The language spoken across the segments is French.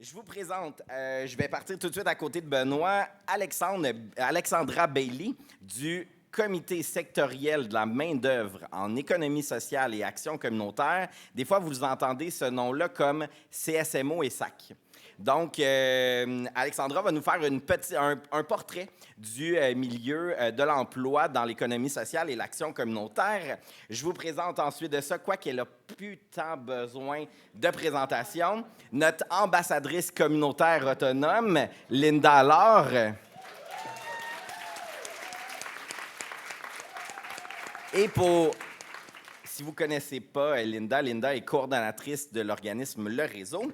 Je vous présente, je vais partir tout de suite à côté de Benoît, Alexandra Bailey du Comité sectoriel de la main-d'œuvre en économie sociale et action communautaire. Des fois, vous entendez ce nom-là comme CSMO et SAC. Donc, Alexandra va nous faire un portrait du milieu de l'emploi dans l'économie sociale et l'action communautaire. Je vous présente ensuite de ça, quoi qu'elle a plus tant besoin de présentation, notre ambassadrice communautaire autonome, Linda Allard. Et si vous ne connaissez pas Linda est coordonnatrice de l'organisme Le Réseau.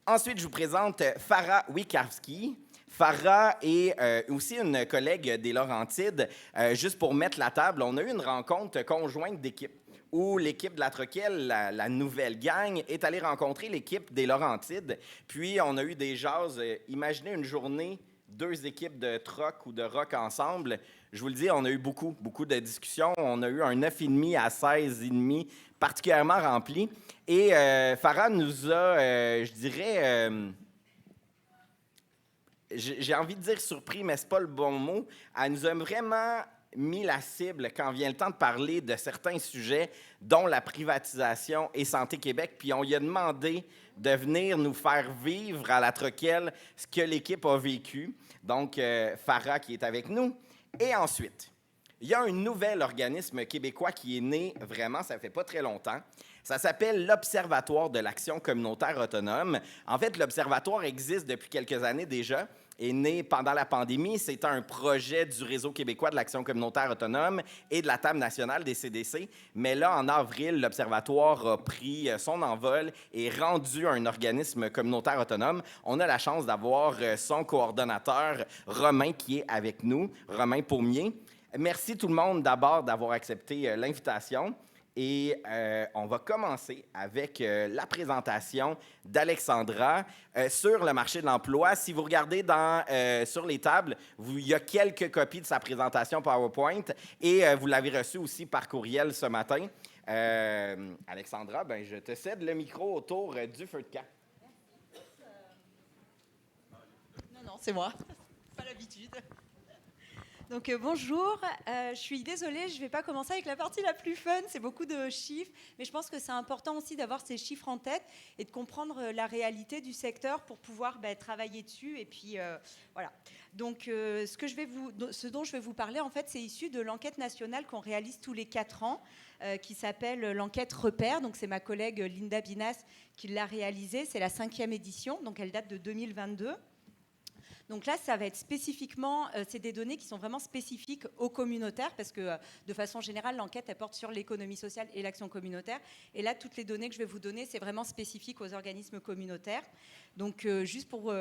Ensuite, je vous présente Farah Wikowski. Farah est aussi une collègue des Laurentides. Juste pour mettre la table, on a eu une rencontre conjointe d'équipes où l'équipe de la Troquelle, la nouvelle gang, est allée rencontrer l'équipe des Laurentides. Puis, on a eu des jases. Imaginez une journée, 2 équipes de troc ou de rock ensemble. Je vous le dis, on a eu beaucoup de discussions. On a eu un 9,5 à 16,5 particulièrement rempli. Et Farah nous a, je dirais, j'ai envie de dire surpris, mais ce n'est pas le bon mot. Elle nous a vraiment mis la cible quand vient le temps de parler de certains sujets, dont la privatisation et Santé Québec. Puis on lui a demandé de venir nous faire vivre à la Troquelle ce que l'équipe a vécu. Donc, Farah qui est avec nous. Et ensuite, il y a un nouvel organisme québécois qui est né vraiment, ça fait pas très longtemps. Ça s'appelle l'Observatoire de l'action communautaire autonome. En fait, l'Observatoire existe depuis quelques années déjà, est né pendant la pandémie. C'est un projet du Réseau québécois de l'action communautaire autonome et de la Table nationale des CDC. Mais là, en avril, l'Observatoire a pris son envol et rendu un organisme communautaire autonome. On a la chance d'avoir son coordonnateur, Romain, qui est avec nous, Romain Paumier. Merci tout le monde d'abord d'avoir accepté l'invitation. Et on va commencer avec la présentation d'Alexandra sur le marché de l'emploi. Si vous regardez sur les tables, il y a quelques copies de sa présentation PowerPoint et vous l'avez reçue aussi par courriel ce matin. Alexandra, je te cède le micro autour du feu de camp. Non, c'est moi. Pas l'habitude. Donc bonjour, je suis désolée, je ne vais pas commencer avec la partie la plus fun, c'est beaucoup de chiffres, mais je pense que c'est important aussi d'avoir ces chiffres en tête et de comprendre la réalité du secteur pour pouvoir travailler dessus. Et puis voilà. Donc ce dont je vais vous parler, en fait, c'est issu de l'enquête nationale qu'on réalise tous les 4 ans, qui s'appelle l'enquête Repère. Donc c'est ma collègue Linda Binas qui l'a réalisée, c'est la 5e édition, donc elle date de 2022. Donc là, ça va être spécifiquement, c'est des données qui sont vraiment spécifiques aux communautaires parce que de façon générale, l'enquête elle porte sur l'économie sociale et l'action communautaire. Et là, toutes les données que je vais vous donner, c'est vraiment spécifique aux organismes communautaires. Donc juste pour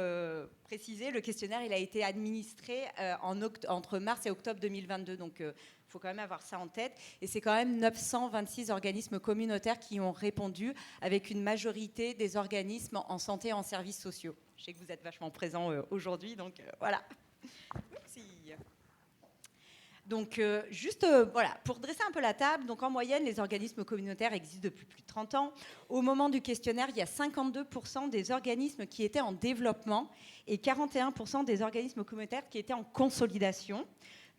préciser, le questionnaire, il a été administré entre mars et octobre 2022. Donc il faut quand même avoir ça en tête. Et c'est quand même 926 organismes communautaires qui ont répondu, avec une majorité des organismes en santé et en services sociaux. Je sais que vous êtes vachement présents aujourd'hui, donc voilà. Merci. Donc, voilà, pour dresser un peu la table, donc en moyenne, les organismes communautaires existent depuis plus de 30 ans. Au moment du questionnaire, il y a 52% des organismes qui étaient en développement et 41% des organismes communautaires qui étaient en consolidation.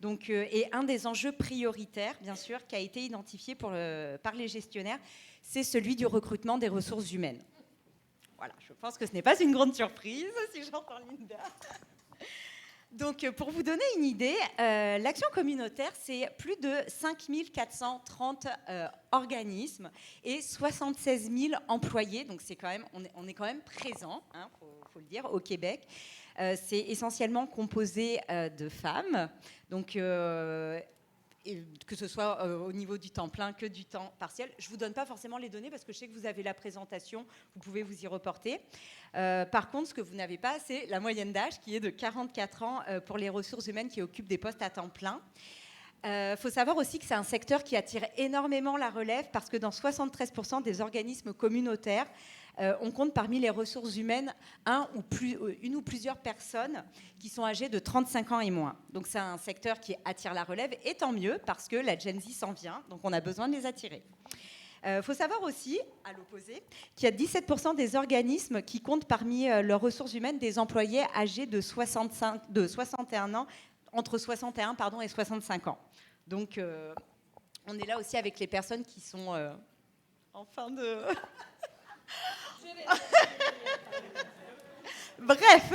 Donc, et un des enjeux prioritaires, bien sûr, qui a été identifié par les gestionnaires, c'est celui du recrutement des ressources humaines. Voilà, je pense que ce n'est pas une grande surprise, si j'entends Linda. Donc, pour vous donner une idée, l'action communautaire, c'est plus de 5 430 organismes et 76 000 employés. Donc, on est quand même présent, hein, faut le dire, au Québec. C'est essentiellement composé de femmes. Donc, que ce soit au niveau du temps plein que du temps partiel. Je ne vous donne pas forcément les données parce que je sais que vous avez la présentation, vous pouvez vous y reporter. Par contre, ce que vous n'avez pas, c'est la moyenne d'âge qui est de 44 ans pour les ressources humaines qui occupent des postes à temps plein. Faut savoir aussi que c'est un secteur qui attire énormément la relève parce que dans 73% des organismes communautaires, on compte parmi les ressources humaines une ou plusieurs personnes qui sont âgées de 35 ans et moins. Donc c'est un secteur qui attire la relève, et tant mieux parce que la Gen Z s'en vient, donc on a besoin de les attirer. Faut savoir aussi, à l'opposé, qu'il y a 17% des organismes qui comptent parmi leurs ressources humaines des employés âgés de 61 ans, entre 61 et 65 ans. Donc, on est là aussi avec les personnes qui sont en fin de... Bref,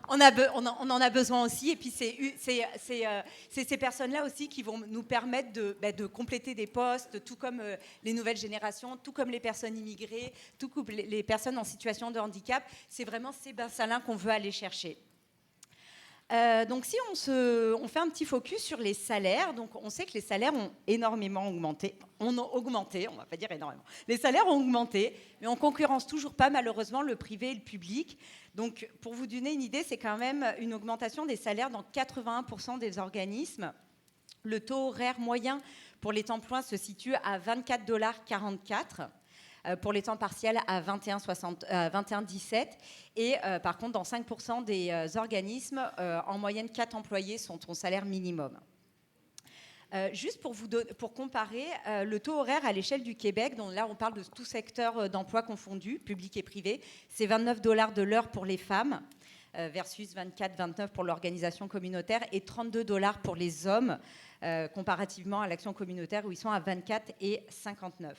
on en a besoin aussi, et puis c'est ces personnes-là aussi qui vont nous permettre de compléter des postes, tout comme les nouvelles générations, tout comme les personnes immigrées, tout comme les personnes en situation de handicap. C'est vraiment ces bassins-là qu'on veut aller chercher. Donc si on fait un petit focus sur les salaires, donc on sait que les salaires ont énormément augmenté. On va pas dire énormément. Les salaires ont augmenté, mais on concurrence toujours pas malheureusement le privé et le public. Donc pour vous donner une idée, c'est quand même une augmentation des salaires dans 81% des organismes. Le taux horaire moyen pour les temps pleins se situe à 24,44 $. Pour les temps partiels à 21,17 et par contre dans 5% des organismes, en moyenne 4 employés sont au salaire minimum. Juste pour comparer le taux horaire à l'échelle du Québec, donc là on parle de tout secteur d'emploi confondu, public et privé, c'est 29 $ de l'heure pour les femmes versus 24-29 pour l'organisation communautaire et 32 $ pour les hommes comparativement à l'action communautaire où ils sont à 24 et 59.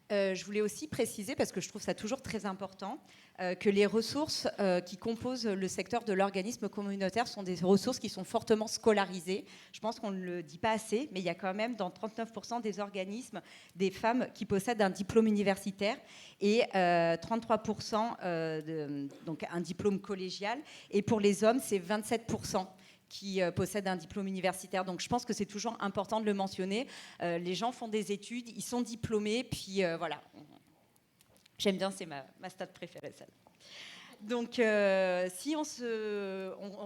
Je voulais aussi préciser, parce que je trouve ça toujours très important, que les ressources qui composent le secteur de l'organisme communautaire sont des ressources qui sont fortement scolarisées. Je pense qu'on ne le dit pas assez, mais il y a quand même dans 39% des organismes des femmes qui possèdent un diplôme universitaire et 33% donc un diplôme collégial. Et pour les hommes, c'est 27% qui possèdent un diplôme universitaire. Donc je pense que c'est toujours important de le mentionner. Les gens font des études, ils sont diplômés, puis voilà. J'aime bien, c'est ma stat préférée, celle. Donc si on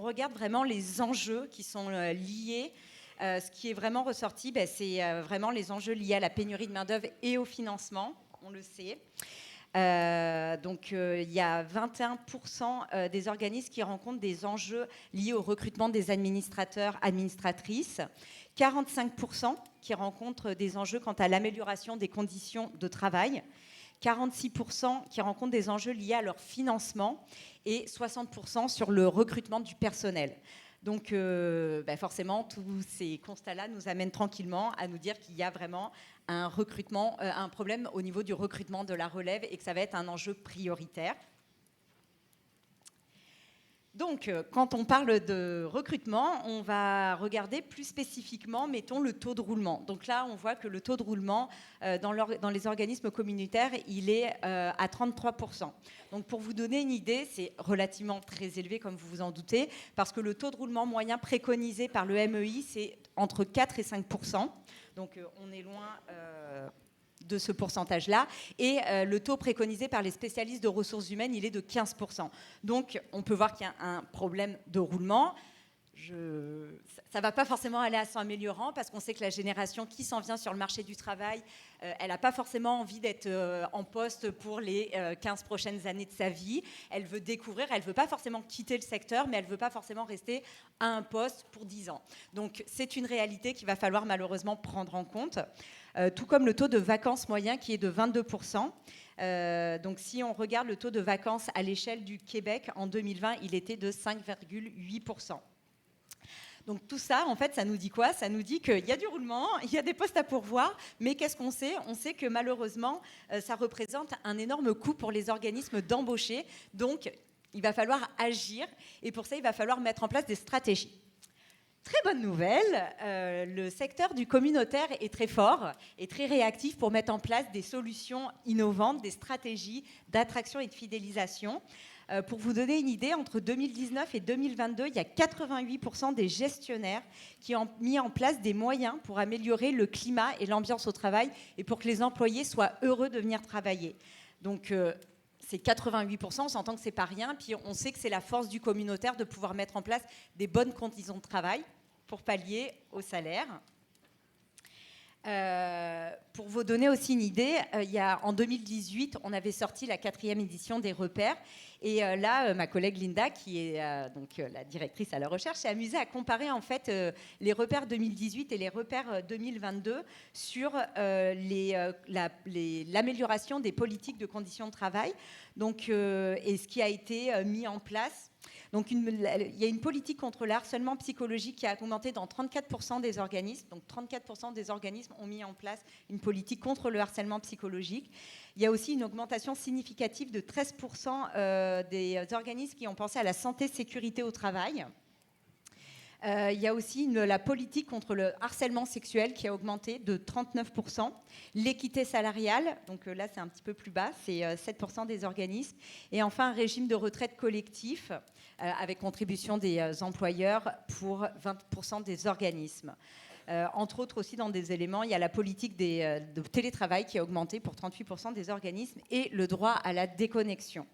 regarde vraiment les enjeux qui sont liés, ce qui est vraiment ressorti, c'est vraiment les enjeux liés à la pénurie de main-d'œuvre et au financement, on le sait. Donc il y a 21% des organismes qui rencontrent des enjeux liés au recrutement des administrateurs, administratrices, 45% qui rencontrent des enjeux quant à l'amélioration des conditions de travail, 46% qui rencontrent des enjeux liés à leur financement et 60% sur le recrutement du personnel. Donc forcément, tous ces constats-là nous amènent tranquillement à nous dire qu'il y a vraiment un recrutement, un problème au niveau du recrutement de la relève et que ça va être un enjeu prioritaire. Donc, quand on parle de recrutement, on va regarder plus spécifiquement, mettons, le taux de roulement. Donc là, on voit que le taux de roulement dans les organismes communautaires, il est à 33%. Donc, pour vous donner une idée, c'est relativement très élevé, comme vous vous en doutez, parce que le taux de roulement moyen préconisé par le MEI, c'est entre 4 et 5%. Donc, on est loin de ce pourcentage-là. Et le taux préconisé par les spécialistes de ressources humaines, il est de 15%. Donc, on peut voir qu'il y a un problème de roulement. Ça ne va pas forcément aller à s'améliorant parce qu'on sait que la génération qui s'en vient sur le marché du travail, elle n'a pas forcément envie d'être en poste pour les 15 prochaines années de sa vie. Elle veut découvrir, elle ne veut pas forcément quitter le secteur, mais elle ne veut pas forcément rester à un poste pour 10 ans. Donc, c'est une réalité qu'il va falloir malheureusement prendre en compte. Tout comme le taux de vacances moyen qui est de 22%. Donc si on regarde le taux de vacances à l'échelle du Québec, en 2020, il était de 5,8%. Donc tout ça, en fait, ça nous dit quoi ? Ça nous dit qu'il y a du roulement, il y a des postes à pourvoir, mais qu'est-ce qu'on sait ? On sait que malheureusement, ça représente un énorme coût pour les organismes d'embaucher. Donc il va falloir agir et pour ça, il va falloir mettre en place des stratégies. Très bonne nouvelle, le secteur du communautaire est très fort et très réactif pour mettre en place des solutions innovantes, des stratégies d'attraction et de fidélisation. Pour vous donner une idée, entre 2019 et 2022, il y a 88% des gestionnaires qui ont mis en place des moyens pour améliorer le climat et l'ambiance au travail et pour que les employés soient heureux de venir travailler. Donc, c'est 88%, on s'entend que ce n'est pas rien. Puis on sait que c'est la force du communautaire de pouvoir mettre en place des bonnes conditions de travail pour pallier au salaire. Pour vous donner aussi une idée, en 2018, on avait sorti la 4e édition des repères. Et là, ma collègue Linda, qui est la directrice à la recherche, s'est amusée à comparer en fait les repères 2018 et les repères 2022 sur l'amélioration des politiques de conditions de travail. Donc, et ce qui a été mis en place. Donc, il y a une politique contre le harcèlement psychologique qui a augmenté dans 34% des organismes. Donc, 34% des organismes ont mis en place une politique contre le harcèlement psychologique. Il y a aussi une augmentation significative de 13% des organismes qui ont pensé à la santé-sécurité au travail. Il y a aussi la politique contre le harcèlement sexuel qui a augmenté de 39%. L'équité salariale, donc là c'est un petit peu plus bas, c'est 7% des organismes. Et enfin un régime de retraite collectif avec contribution des employeurs pour 20% des organismes. Entre autres aussi dans des éléments, il y a la politique de télétravail qui a augmenté pour 38% des organismes et le droit à la déconnexion.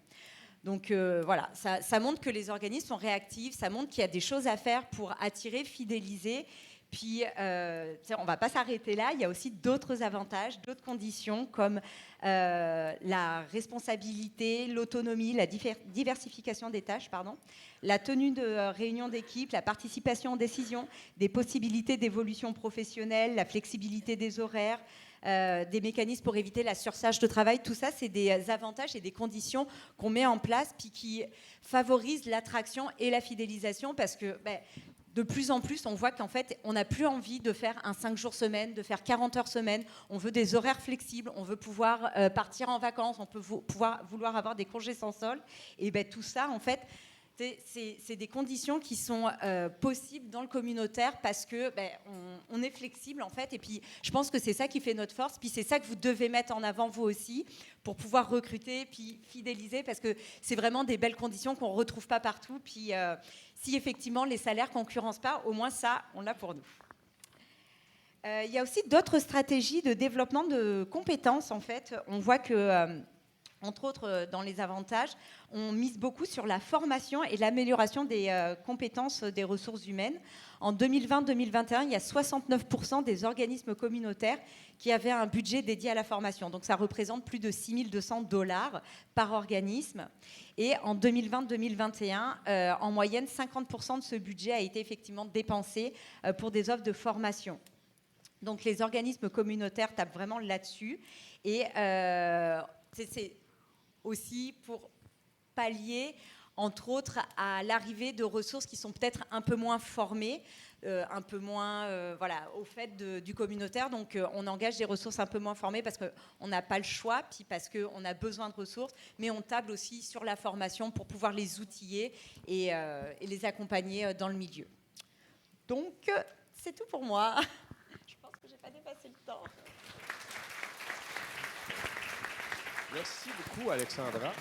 Donc voilà, ça montre que les organismes sont réactifs, ça montre qu'il y a des choses à faire pour attirer, fidéliser. Puis, on ne va pas s'arrêter là, il y a aussi d'autres avantages, d'autres conditions comme la responsabilité, l'autonomie, la diversification des tâches, la tenue de réunions d'équipe, la participation aux décisions, des possibilités d'évolution professionnelle, la flexibilité des horaires, des mécanismes pour éviter la surcharge de travail. Tout ça, c'est des avantages et des conditions qu'on met en place puis qui favorisent l'attraction et la fidélisation parce que de plus en plus, on voit qu'en fait, on n'a plus envie de faire un 5 jours semaine, de faire 40 heures semaine. On veut des horaires flexibles, on veut pouvoir partir en vacances, on peut vouloir avoir des congés sans solde. Et tout ça, en fait, c'est des conditions qui sont possibles dans le communautaire parce que on est flexible en fait et puis je pense que c'est ça qui fait notre force puis c'est ça que vous devez mettre en avant vous aussi pour pouvoir recruter puis fidéliser parce que c'est vraiment des belles conditions qu'on ne retrouve pas partout puis si effectivement les salaires concurrencent pas, au moins ça on l'a pour nous. Il y a aussi d'autres stratégies de développement de compétences en fait. On voit que entre autres, dans les avantages, on mise beaucoup sur la formation et l'amélioration des compétences des ressources humaines. En 2020-2021, il y a 69% des organismes communautaires qui avaient un budget dédié à la formation. Donc, ça représente plus de $6 200 par organisme. Et en 2020-2021, en moyenne, 50% de ce budget a été effectivement dépensé pour des offres de formation. Donc, les organismes communautaires tapent vraiment là-dessus. Et c'est aussi pour pallier, entre autres, à l'arrivée de ressources qui sont peut-être un peu moins formées, un peu moins au fait du communautaire. Donc, on engage des ressources un peu moins formées parce qu'on n'a pas le choix, puis parce qu'on a besoin de ressources, mais on table aussi sur la formation pour pouvoir les outiller et les accompagner dans le milieu. Donc, c'est tout pour moi. Je pense que je n'ai pas dépassé le temps. Merci beaucoup, Alexandra.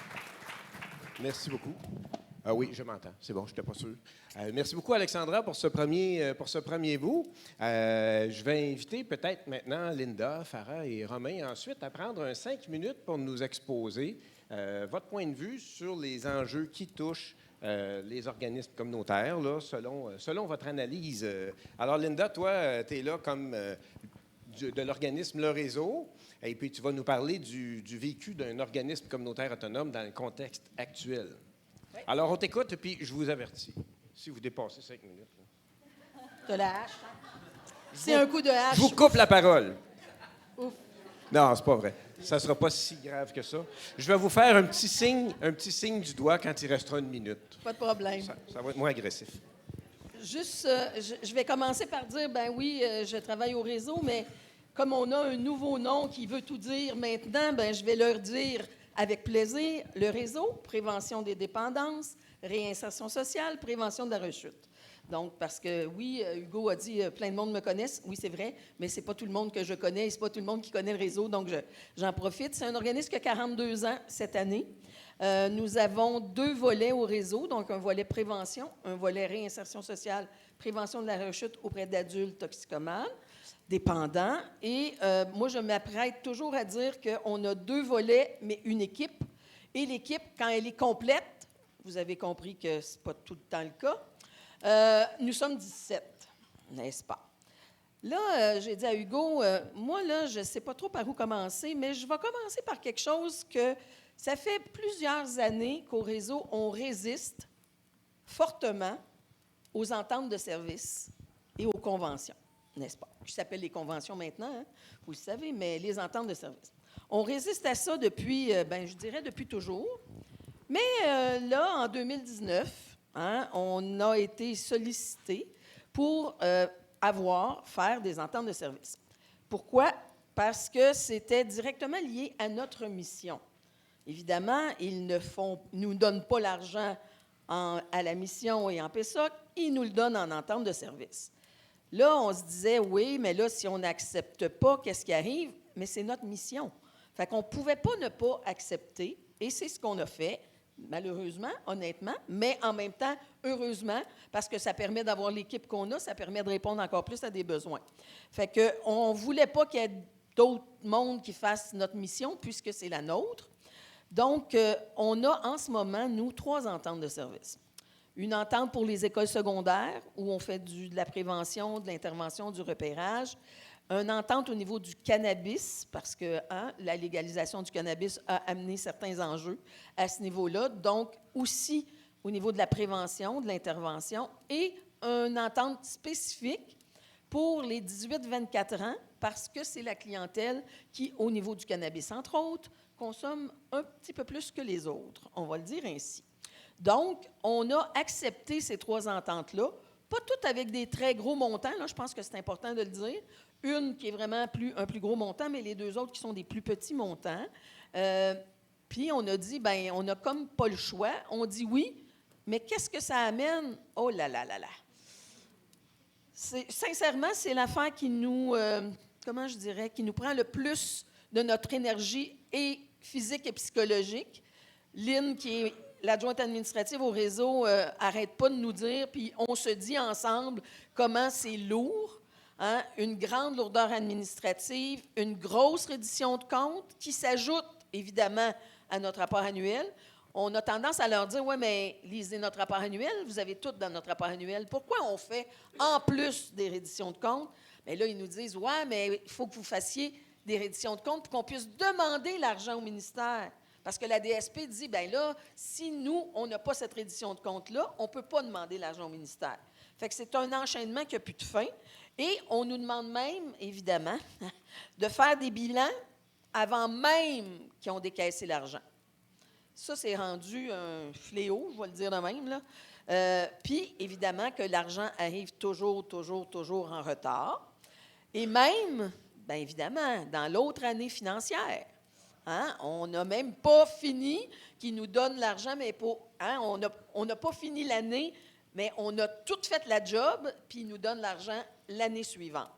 Merci beaucoup. Ah oui, je m'entends. C'est bon, je n'étais pas sûr. Merci beaucoup, Alexandra, pour ce premier bout. Je vais inviter peut-être maintenant Linda, Farah et Romain ensuite à prendre 5 minutes pour nous exposer votre point de vue sur les enjeux qui touchent les organismes communautaires, là, selon votre analyse. Alors, Linda, toi, tu es là comme de l'organisme Le Réseau. Et puis, tu vas nous parler du vécu d'un organisme communautaire autonome dans le contexte actuel. Oui. Alors, on t'écoute, puis je vous avertis. Si vous dépassez 5 minutes. De la hache. C'est un coup de hache. Je vous coupe la parole. Ouf. Non, c'est pas vrai. Ça ne sera pas si grave que ça. Je vais vous faire un petit signe du doigt quand il restera 1 minute. Pas de problème. Ça va être moins agressif. Juste, je vais commencer par dire, oui, je travaille au réseau, mais comme on a un nouveau nom qui veut tout dire maintenant, je vais leur dire avec plaisir, le réseau, prévention des dépendances, réinsertion sociale, prévention de la rechute. Donc, parce que oui, Hugo a dit plein de monde me connaissent. Oui, c'est vrai, mais c'est pas tout le monde que je connais et c'est pas tout le monde qui connaît le réseau, donc j'en profite. C'est un organisme qui a 42 ans cette année. Nous avons 2 volets au réseau, donc un volet prévention, un volet réinsertion sociale, prévention de la rechute auprès d'adultes toxicomanes, dépendants. Et moi, je m'apprête toujours à dire qu'on a 2 volets, mais une équipe. Et l'équipe, quand elle est complète, vous avez compris que ce n'est pas tout le temps le cas, nous sommes 17, n'est-ce pas? Là, j'ai dit à Hugo, moi, là, je ne sais pas trop par où commencer, mais je vais commencer par quelque chose que ça fait plusieurs années qu'au réseau, on résiste fortement aux ententes de service et aux conventions, n'est-ce pas? Qui s'appellent les conventions maintenant, hein? Vous le savez, mais les ententes de service. On résiste à ça depuis, je dirais depuis toujours. Mais là, en 2019, hein, on a été sollicité pour faire des ententes de service. Pourquoi? Parce que c'était directement lié à notre mission. Évidemment, ils ne nous donnent pas l'argent à la mission et en PSOC, ils nous le donnent en entente de service. Là, on se disait, oui, mais là, si on n'accepte pas, qu'est-ce qui arrive? Mais c'est notre mission. Fait qu'on ne pouvait pas ne pas accepter, et c'est ce qu'on a fait, malheureusement, honnêtement, mais en même temps, heureusement, parce que ça permet d'avoir l'équipe qu'on a, ça permet de répondre encore plus à des besoins. Fait qu'on ne voulait pas qu'il y ait d'autres mondes qui fassent notre mission, puisque c'est la nôtre. Donc, on a en ce moment, nous, 3 ententes de service. Une entente pour les écoles secondaires, où on fait de la prévention, de l'intervention, du repérage. Une entente au niveau du cannabis, parce que la légalisation du cannabis a amené certains enjeux à ce niveau-là. Donc, aussi au niveau de la prévention, de l'intervention, et une entente spécifique pour les 18-24 ans, parce que c'est la clientèle qui, au niveau du cannabis, entre autres, consomme un petit peu plus que les autres. On va le dire ainsi. Donc, on a accepté ces 3 ententes-là, pas toutes avec des très gros montants, là, je pense que c'est important de le dire. Une qui est vraiment un plus gros montant, mais les 2 autres qui sont des plus petits montants. Puis on a dit, bien, on n'a comme pas le choix. On dit oui, mais qu'est-ce que ça amène? Oh là là là là! Sincèrement, c'est l'affaire qui nous, qui nous prend le plus de notre énergie et physique et psychologique. Lynn, qui est l'adjointe administrative au réseau, arrête pas de nous dire, puis on se dit ensemble comment c'est lourd, hein? Une grande lourdeur administrative, une grosse reddition de comptes qui s'ajoute évidemment à notre rapport annuel. On a tendance à leur dire, oui, mais lisez notre rapport annuel, vous avez tout dans notre rapport annuel. Pourquoi on fait en plus des redditions de comptes? Bien là, ils nous disent, oui, mais il faut que vous fassiez des redditions de comptes pour qu'on puisse demander l'argent au ministère. Parce que la DSP dit, bien là, si nous, on n'a pas cette reddition de compte-là, on ne peut pas demander l'argent au ministère. Fait que c'est un enchaînement qui n'a plus de fin. Et on nous demande même, évidemment, de faire des bilans avant même qu'ils ont décaissé l'argent. Ça, c'est rendu un fléau, je vais le dire de même, là. Puis, évidemment, que l'argent arrive toujours en retard. Et même, bien évidemment, dans l'autre année financière, hein, on n'a même pas fini qu'ils nous donnent l'argent, mais on n'a pas fini l'année, mais on a tout fait la job, puis ils nous donnent l'argent l'année suivante.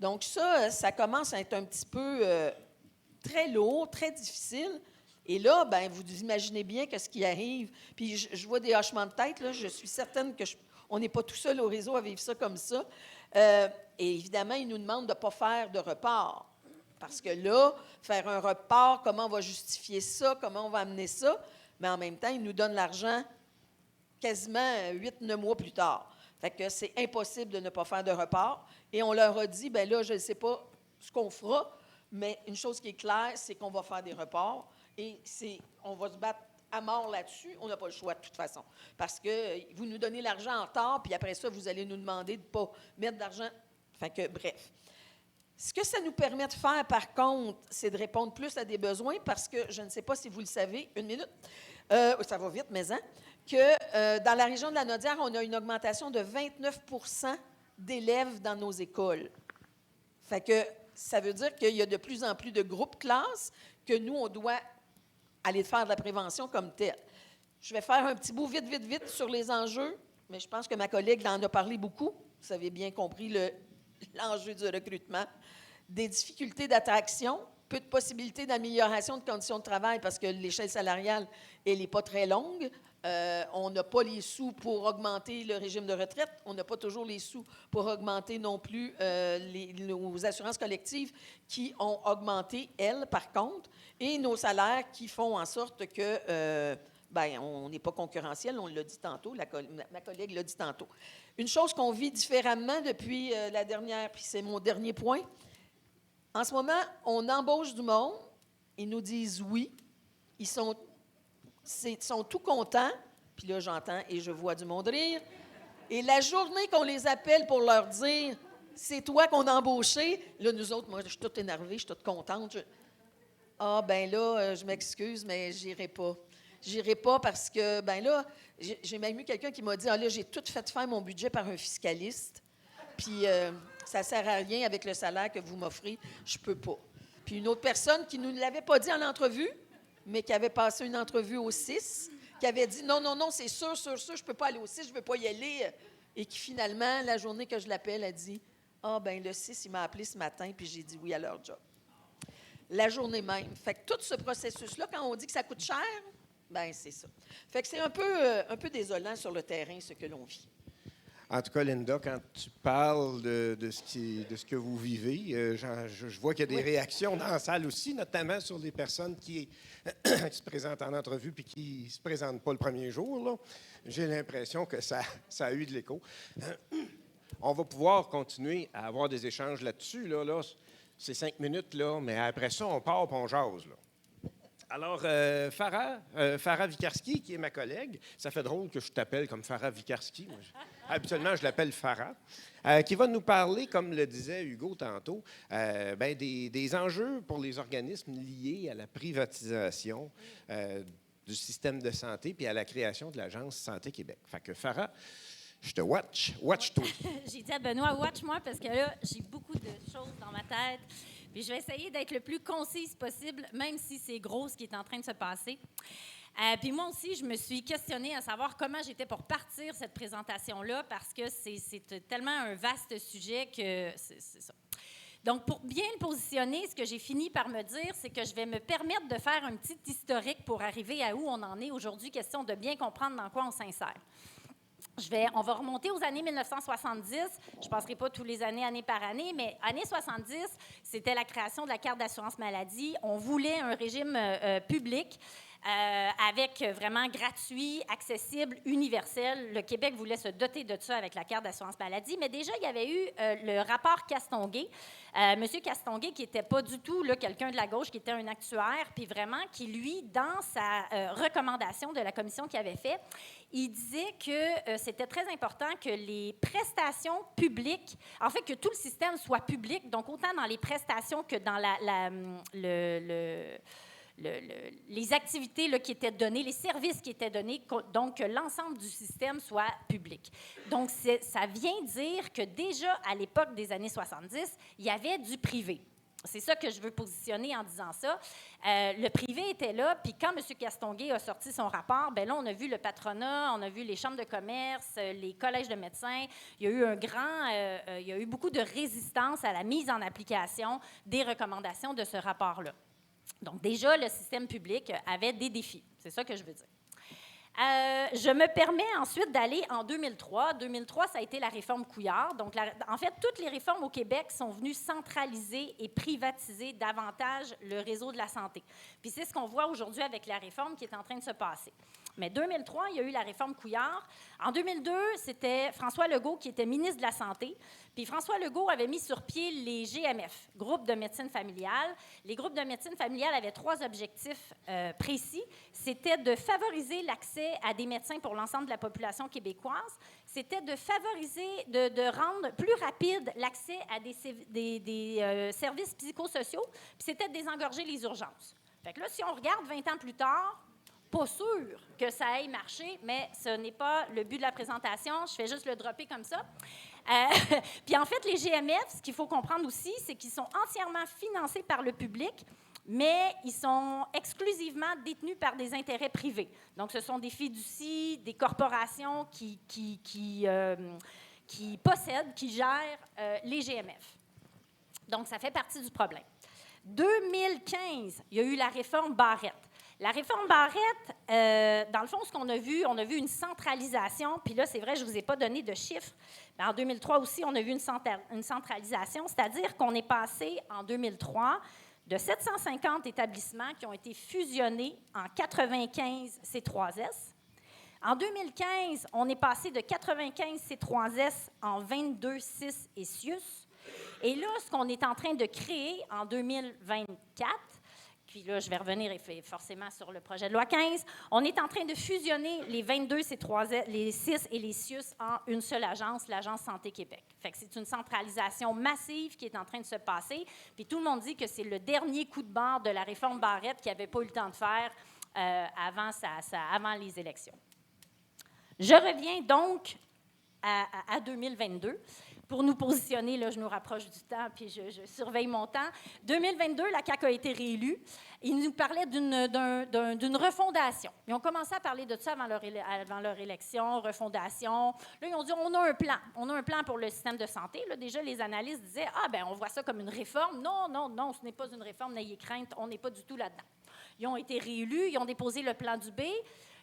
Donc ça commence à être un petit peu très lourd, très difficile. Et là, bien, vous imaginez bien que ce qui arrive, puis je vois des hochements de tête, là, je suis certaine qu'on n'est pas tout seul au réseau à vivre ça comme ça. Et évidemment, ils nous demandent de ne pas faire de report. Parce que là, faire un report, comment on va justifier ça, comment on va amener ça, mais en même temps, ils nous donnent l'argent quasiment 8-9 mois plus tard. Fait que c'est impossible de ne pas faire de report. Et on leur a dit, bien là, je ne sais pas ce qu'on fera, mais une chose qui est claire, c'est qu'on va faire des reports. Et on va se battre à mort là-dessus. On n'a pas le choix de toute façon. Parce que vous nous donnez l'argent en retard, puis après ça, vous allez nous demander de ne pas mettre d'argent. Fait que, bref. Ce que ça nous permet de faire, par contre, c'est de répondre plus à des besoins, parce que, je ne sais pas si vous le savez, une minute, ça va vite, mais que dans la région de la Naudière, on a une augmentation de 29 % d'élèves dans nos écoles. Fait que ça veut dire qu'il y a de plus en plus de groupes classes que nous, on doit aller faire de la prévention comme telle. Je vais faire un petit bout vite sur les enjeux, mais je pense que ma collègue en a parlé beaucoup. Vous avez bien compris l'enjeu du recrutement. Des difficultés d'attraction, peu de possibilités d'amélioration de conditions de travail parce que l'échelle salariale, elle n'est pas très longue. On n'a pas les sous pour augmenter le régime de retraite. On n'a pas toujours les sous pour augmenter non plus nos assurances collectives qui ont augmenté, elles, par contre, et nos salaires qui font en sorte que Bien, on n'est pas concurrentiel, on l'a dit tantôt, ma collègue l'a dit tantôt. Une chose qu'on vit différemment depuis la dernière, puis c'est mon dernier point. En ce moment, on embauche du monde, ils nous disent oui, ils sont tout contents, puis là, j'entends et je vois du monde rire. Et la journée qu'on les appelle pour leur dire « c'est toi qu'on a embauché », là, nous autres, moi, je suis toute énervée, je suis toute contente. Ah, ben là, je m'excuse, mais j'irai pas. J'irai pas parce que, ben là, j'ai même eu quelqu'un qui m'a dit « ah là, j'ai tout fait faire mon budget par un fiscaliste, puis ça sert à rien avec le salaire que vous m'offrez, je peux pas. » Puis une autre personne qui ne nous l'avait pas dit en entrevue, mais qui avait passé une entrevue au 6, qui avait dit « non, c'est sûr, je peux pas aller au 6, je veux pas y aller. » Et qui, finalement, la journée que je l'appelle, a dit « ah, ben le 6, il m'a appelé ce matin, puis j'ai dit oui à leur job. » La journée même. Fait que tout ce processus-là, quand on dit que ça coûte cher, ben c'est ça. Fait que c'est un peu désolant sur le terrain, ce que l'on vit. En tout cas, Linda, quand tu parles de ce que vous vivez, je vois qu'il y a des réactions dans la salle aussi, notamment sur les personnes qui se présentent en entrevue puis qui ne se présentent pas le premier jour, là. J'ai l'impression que ça a eu de l'écho. On va pouvoir continuer à avoir des échanges là-dessus. Là, c'est 5 minutes, là, mais après ça, on part et on jase. Là. Alors, Farah Vikarski, qui est ma collègue, ça fait drôle que je t'appelle comme Farah Vikarski. Habituellement, je l'appelle Farah, qui va nous parler, comme le disait Hugo tantôt, des enjeux pour les organismes liés à la privatisation du système de santé puis à la création de l'Agence Santé Québec. Fait que Farah, je te watch-toi. J'ai dit à Benoît, watch-moi, parce que là, j'ai beaucoup de choses dans ma tête. Puis je vais essayer d'être le plus concise possible, même si c'est gros ce qui est en train de se passer. Puis moi aussi, je me suis questionnée à savoir comment j'étais pour partir cette présentation-là, parce que c'est tellement un vaste sujet que c'est ça. Donc, pour bien le positionner, ce que j'ai fini par me dire, c'est que je vais me permettre de faire un petit historique pour arriver à où on en est aujourd'hui, question de bien comprendre dans quoi on s'insère. On va remonter aux années 1970. Je ne passerai pas tous les années, année par année, mais années 70, c'était la création de la carte d'assurance maladie. On voulait un régime public avec vraiment gratuit, accessible, universel. Le Québec voulait se doter de ça avec la carte d'assurance maladie, mais déjà, il y avait eu le rapport Castonguay. Monsieur Castonguay, qui n'était pas du tout là, quelqu'un de la gauche, qui était un actuaire, puis vraiment qui, lui, dans sa recommandation de la commission qu'il avait fait, il disait que c'était très important que les prestations publiques, en fait, que tout le système soit public, donc autant dans les prestations que dans les activités là, qui étaient données, les services qui étaient donnés, donc que l'ensemble du système soit public. Donc, ça vient dire que déjà, à l'époque des années 70, il y avait du privé. C'est ça que je veux positionner en disant ça. Le privé était là, puis quand M. Castonguay a sorti son rapport, bien là, on a vu le patronat, on a vu les chambres de commerce, les collèges de médecins. Il y a eu il y a eu beaucoup de résistance à la mise en application des recommandations de ce rapport-là. Donc, déjà, le système public avait des défis. C'est ça que je veux dire. Je me permets ensuite d'aller en 2003. 2003, ça a été la réforme Couillard. Donc, en fait, toutes les réformes au Québec sont venues centraliser et privatiser davantage le réseau de la santé. Puis c'est ce qu'on voit aujourd'hui avec la réforme qui est en train de se passer. Mais 2003, il y a eu la réforme Couillard. En 2002, c'était François Legault qui était ministre de la Santé. Puis François Legault avait mis sur pied les GMF, groupes de médecine familiale. Les groupes de médecine familiale avaient 3 objectifs précis. C'était de favoriser l'accès à des médecins pour l'ensemble de la population québécoise. C'était de favoriser, de rendre plus rapide l'accès à des services psychosociaux. Puis c'était de désengorger les urgences. Fait que là, si on regarde 20 ans plus tard, pas sûr que ça ait marché, mais ce n'est pas le but de la présentation. Je fais juste le dropper comme ça. Puis en fait, les GMF, ce qu'il faut comprendre aussi, c'est qu'ils sont entièrement financés par le public, mais ils sont exclusivement détenus par des intérêts privés. Donc, ce sont des fiducies, des corporations qui possèdent, qui gèrent les GMF. Donc, ça fait partie du problème. 2015, il y a eu la réforme Barrette. La réforme Barrette, dans le fond, ce qu'on a vu, on a vu une centralisation. Puis là, c'est vrai, je ne vous ai pas donné de chiffres. Mais en 2003 aussi, on a vu une centralisation. C'est-à-dire qu'on est passé, en 2003, de 750 établissements qui ont été fusionnés en 95 C3S. En 2015, on est passé de 95 C3S en 22 CIS et CIUS. Et là, ce qu'on est en train de créer en 2024, puis là, je vais revenir forcément sur le projet de loi 15, on est en train de fusionner les 22 C3S, les CIS et les CIUS en une seule agence, l'Agence Santé Québec. Fait que c'est une centralisation massive qui est en train de se passer. Puis tout le monde dit que c'est le dernier coup de barre de la réforme Barrette qu'il n'avait pas eu le temps de faire avant les élections. Je reviens donc à 2022. Pour nous positionner, là, je nous rapproche du temps, puis je surveille mon temps. 2022, la CAQ a été réélue. Ils nous parlaient d'une refondation. Ils ont commencé à parler de ça avant leur élection, refondation. Là, ils ont dit, on a un plan. On a un plan pour le système de santé. Là, déjà, les analystes disaient, on voit ça comme une réforme. Non, ce n'est pas une réforme, n'ayez crainte, on n'est pas du tout là-dedans. Ils ont été réélus, ils ont déposé le plan du B.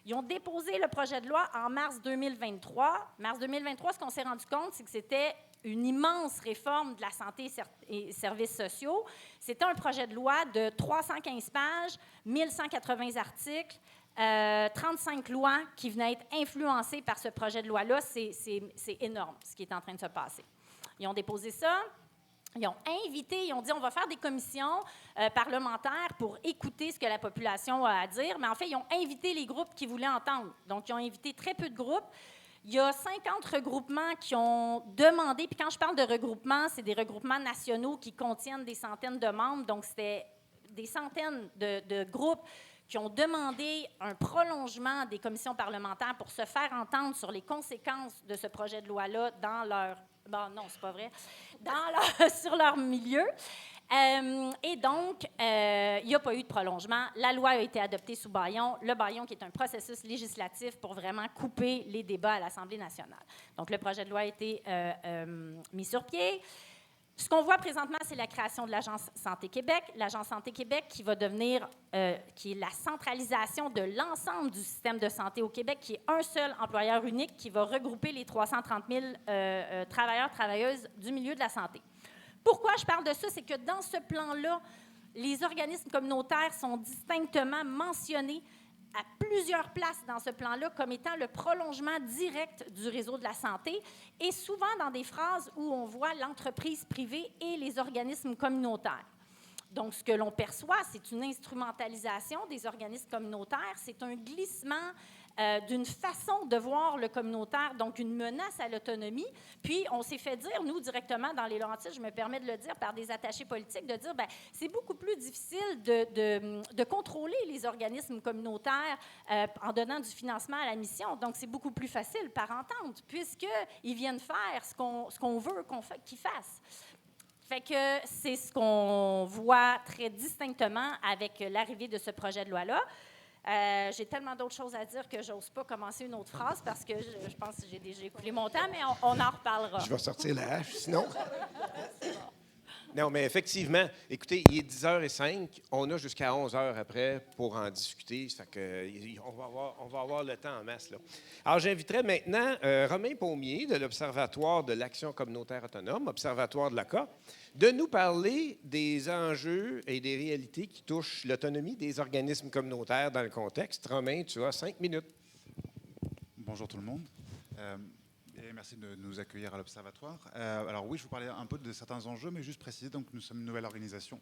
Ils ont déposé le projet de loi en mars 2023. Mars 2023, ce qu'on s'est rendu compte, c'est que c'était une immense réforme de la santé et services sociaux. C'était un projet de loi de 315 pages, 1180 articles, 35 lois qui venaient être influencées par ce projet de loi-là. C'est énorme, ce qui est en train de se passer. Ils ont déposé ça. Ils ont invité, ils ont dit on va faire des commissions parlementaires pour écouter ce que la population a à dire, mais en fait, ils ont invité les groupes qui voulaient entendre. Donc, ils ont invité très peu de groupes. Il y a 50 regroupements qui ont demandé, puis quand je parle de regroupements, c'est des regroupements nationaux qui contiennent des centaines de membres, donc c'était des centaines de groupes qui ont demandé un prolongement des commissions parlementaires pour se faire entendre sur les conséquences de ce projet de loi-là dans leur... Bon, non, c'est pas vrai. Sur leur milieu. Et donc, il n'y a pas eu de prolongement. La loi a été adoptée sous bâillon. Le bâillon qui est un processus législatif pour vraiment couper les débats à l'Assemblée nationale. Donc, le projet de loi a été mis sur pied. Ce qu'on voit présentement, c'est la création de l'Agence Santé Québec. L'Agence Santé Québec qui va devenir, qui est la centralisation de l'ensemble du système de santé au Québec, qui est un seul employeur unique qui va regrouper les 330 000 travailleurs, travailleuses du milieu de la santé. Pourquoi je parle de ça? C'est que dans ce plan-là, les organismes communautaires sont distinctement mentionnés à plusieurs places dans ce plan-là comme étant le prolongement direct du réseau de la santé et souvent dans des phrases où on voit l'entreprise privée et les organismes communautaires. Donc, ce que l'on perçoit, c'est une instrumentalisation des organismes communautaires, c'est un glissement d'une façon de voir le communautaire, donc une menace à l'autonomie. Puis, on s'est fait dire, nous, directement dans les Laurentides, je me permets de le dire par des attachés politiques, de dire, bien, c'est beaucoup plus difficile de contrôler les organismes communautaires en donnant du financement à la mission. Donc, c'est beaucoup plus facile par entente, puisqu'ils viennent faire ce qu'on veut qu'ils fassent. Fait que c'est ce qu'on voit très distinctement avec l'arrivée de ce projet de loi-là. J'ai tellement d'autres choses à dire que j'ose pas commencer une autre phrase parce que je pense que j'ai déjà écoulé mon temps, mais on en reparlera. Je vais sortir la hache, sinon. Non, mais effectivement, écoutez, il est 10h05. On a jusqu'à 11h après pour en discuter. Ça fait que on va avoir le temps en masse, là. Alors, j'inviterai maintenant Romain Paumier de l'Observatoire de l'Action communautaire autonome, Observatoire de l'ACA, de nous parler des enjeux et des réalités qui touchent l'autonomie des organismes communautaires dans le contexte. Romain, tu as 5 minutes. Bonjour tout le monde. Et merci de nous accueillir à l'Observatoire. Alors oui, je vous parlais un peu de certains enjeux, mais juste préciser, donc nous sommes une nouvelle organisation,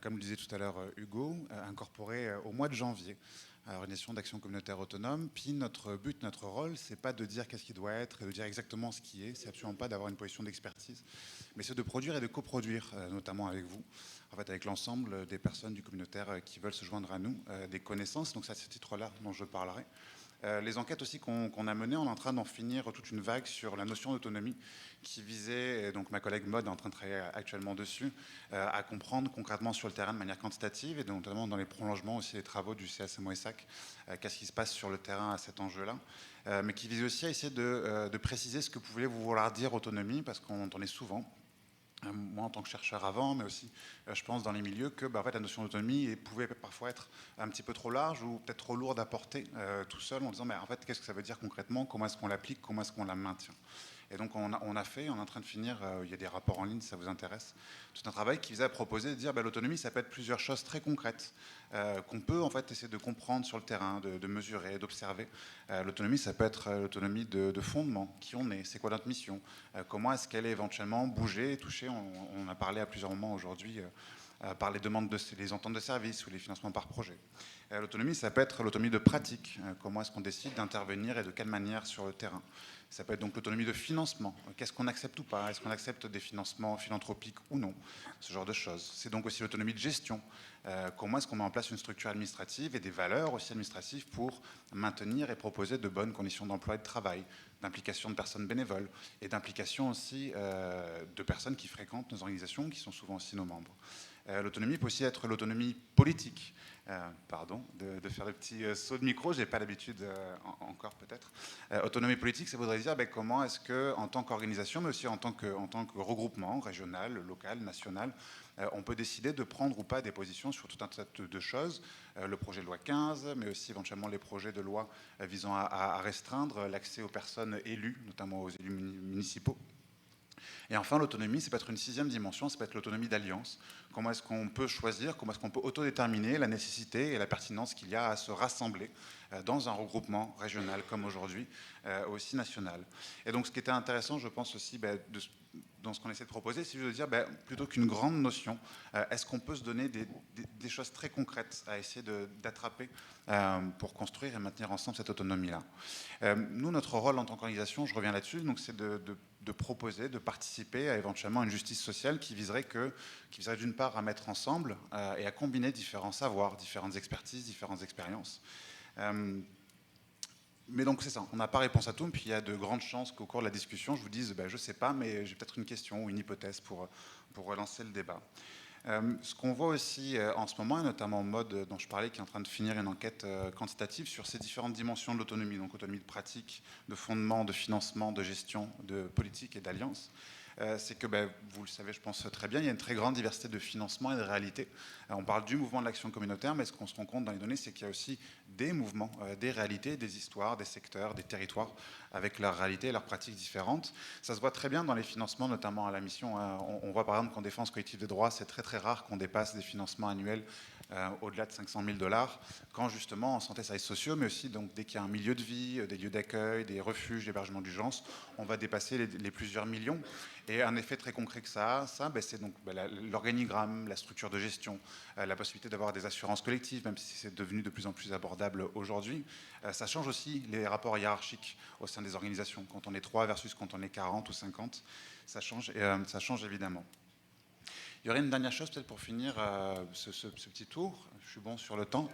comme le disait tout à l'heure Hugo, incorporée au mois de janvier à l'Organisation d'action communautaire autonome. Puis notre but, notre rôle, c'est pas de dire qu'est-ce qui doit être et de dire exactement ce qui est, c'est absolument pas d'avoir une position d'expertise, mais c'est de produire et de coproduire, notamment avec vous, en fait avec l'ensemble des personnes du communautaire qui veulent se joindre à nous, des connaissances. Donc c'est à ce titre-là dont je parlerai. Les enquêtes aussi qu'on a menées, on est en train d'en finir toute une vague sur la notion d'autonomie qui visait, et donc ma collègue Maud est en train de travailler actuellement dessus, à comprendre concrètement sur le terrain de manière quantitative et notamment dans les prolongements aussi des travaux du CSMO-ESSAC, qu'est-ce qui se passe sur le terrain à cet enjeu-là, mais qui visait aussi à essayer de préciser ce que pouvait vous vouloir dire autonomie, parce qu'on entendait souvent, moi en tant que chercheur avant, mais aussi je pense dans les milieux, que en fait, la notion d'autonomie pouvait parfois être un petit peu trop large ou peut-être trop lourde à porter tout seul, en disant mais en fait qu'est-ce que ça veut dire concrètement, comment est-ce qu'on l'applique, comment est-ce qu'on la maintient. Et donc on est en train de finir, il y a des rapports en ligne si ça vous intéresse, tout un travail qui visait à proposer de dire l'autonomie, ça peut être plusieurs choses très concrètes qu'on peut en fait essayer de comprendre sur le terrain, de mesurer, d'observer. L'autonomie, ça peut être l'autonomie de fondement, qui on est, c'est quoi notre mission, comment est-ce qu'elle est éventuellement bougée, touchée. On a parlé à plusieurs moments aujourd'hui par les demandes les ententes de services ou les financements par projet. L'autonomie, ça peut être l'autonomie de pratique. Comment est-ce qu'on décide d'intervenir et de quelle manière sur le terrain. Ça peut être donc l'autonomie de financement. Qu'est-ce qu'on accepte ou pas? Est-ce qu'on accepte des financements philanthropiques ou non? Ce genre de choses. C'est donc aussi l'autonomie de gestion. Comment est-ce qu'on met en place une structure administrative et des valeurs aussi administratives pour maintenir et proposer de bonnes conditions d'emploi et de travail, d'implication de personnes bénévoles et d'implication aussi de personnes qui fréquentent nos organisations, qui sont souvent aussi nos membres. L'autonomie peut aussi être l'autonomie politique. Pardon de faire le petit saut de micro, je n'ai pas l'habitude encore peut-être. Autonomie politique, ça voudrait dire comment est-ce qu'en tant qu'organisation, mais aussi en tant que regroupement régional, local, national, on peut décider de prendre ou pas des positions sur tout un tas de choses. Le projet de loi 15, mais aussi éventuellement les projets de loi visant à restreindre l'accès aux personnes élues, notamment aux élus municipaux. Et enfin, l'autonomie, ça peut être une sixième dimension, ça peut être l'autonomie d'alliance. Comment est-ce qu'on peut choisir, comment est-ce qu'on peut autodéterminer la nécessité et la pertinence qu'il y a à se rassembler dans un regroupement régional comme aujourd'hui, aussi national. Et donc, ce qui était intéressant, je pense aussi, dans ce qu'on essaie de proposer, c'est de dire, plutôt qu'une grande notion, est-ce qu'on peut se donner des choses très concrètes à essayer d'attraper pour construire et maintenir ensemble cette autonomie-là. Nous, notre rôle en tant qu'organisation, je reviens là-dessus, donc c'est de proposer, de participer à éventuellement une justice sociale qui viserait d'une part à mettre ensemble et à combiner différents savoirs, différentes expertises, différentes expériences. Mais donc c'est ça, on n'a pas réponse à tout, puis il y a de grandes chances qu'au cours de la discussion, je vous dise, je ne sais pas, mais j'ai peut-être une question ou une hypothèse pour relancer le débat. Ce qu'on voit aussi en ce moment, et notamment en mode dont je parlais, qui est en train de finir une enquête quantitative sur ces différentes dimensions de l'autonomie, donc autonomie de pratique, de fondement, de financement, de gestion, de politique et d'alliance, c'est que, vous le savez, je pense très bien, il y a une très grande diversité de financement et de réalités. On parle du mouvement de l'action communautaire, mais ce qu'on se rend compte dans les données, c'est qu'il y a aussi des mouvements, des réalités, des histoires, des secteurs, des territoires, avec leurs réalités et leurs pratiques différentes. Ça se voit très bien dans les financements, notamment à la mission. On voit par exemple qu'en défense collective des droits, c'est très très rare qu'on dépasse des financements annuels au-delà de 500 000 $, quand justement en santé, services sociaux, mais aussi donc, dès qu'il y a un milieu de vie, des lieux d'accueil, des refuges, d'hébergement d'urgence, on va dépasser les plusieurs millions. Et un effet très concret que ça a, c'est donc l'organigramme, la structure de gestion, la possibilité d'avoir des assurances collectives, même si c'est devenu de plus en plus abordable aujourd'hui. Ça change aussi les rapports hiérarchiques au sein des organisations. Quand on est 3 versus quand on est 40 ou 50, ça change évidemment. Il y aurait une dernière chose peut-être pour finir ce petit tour, je suis bon sur le temps,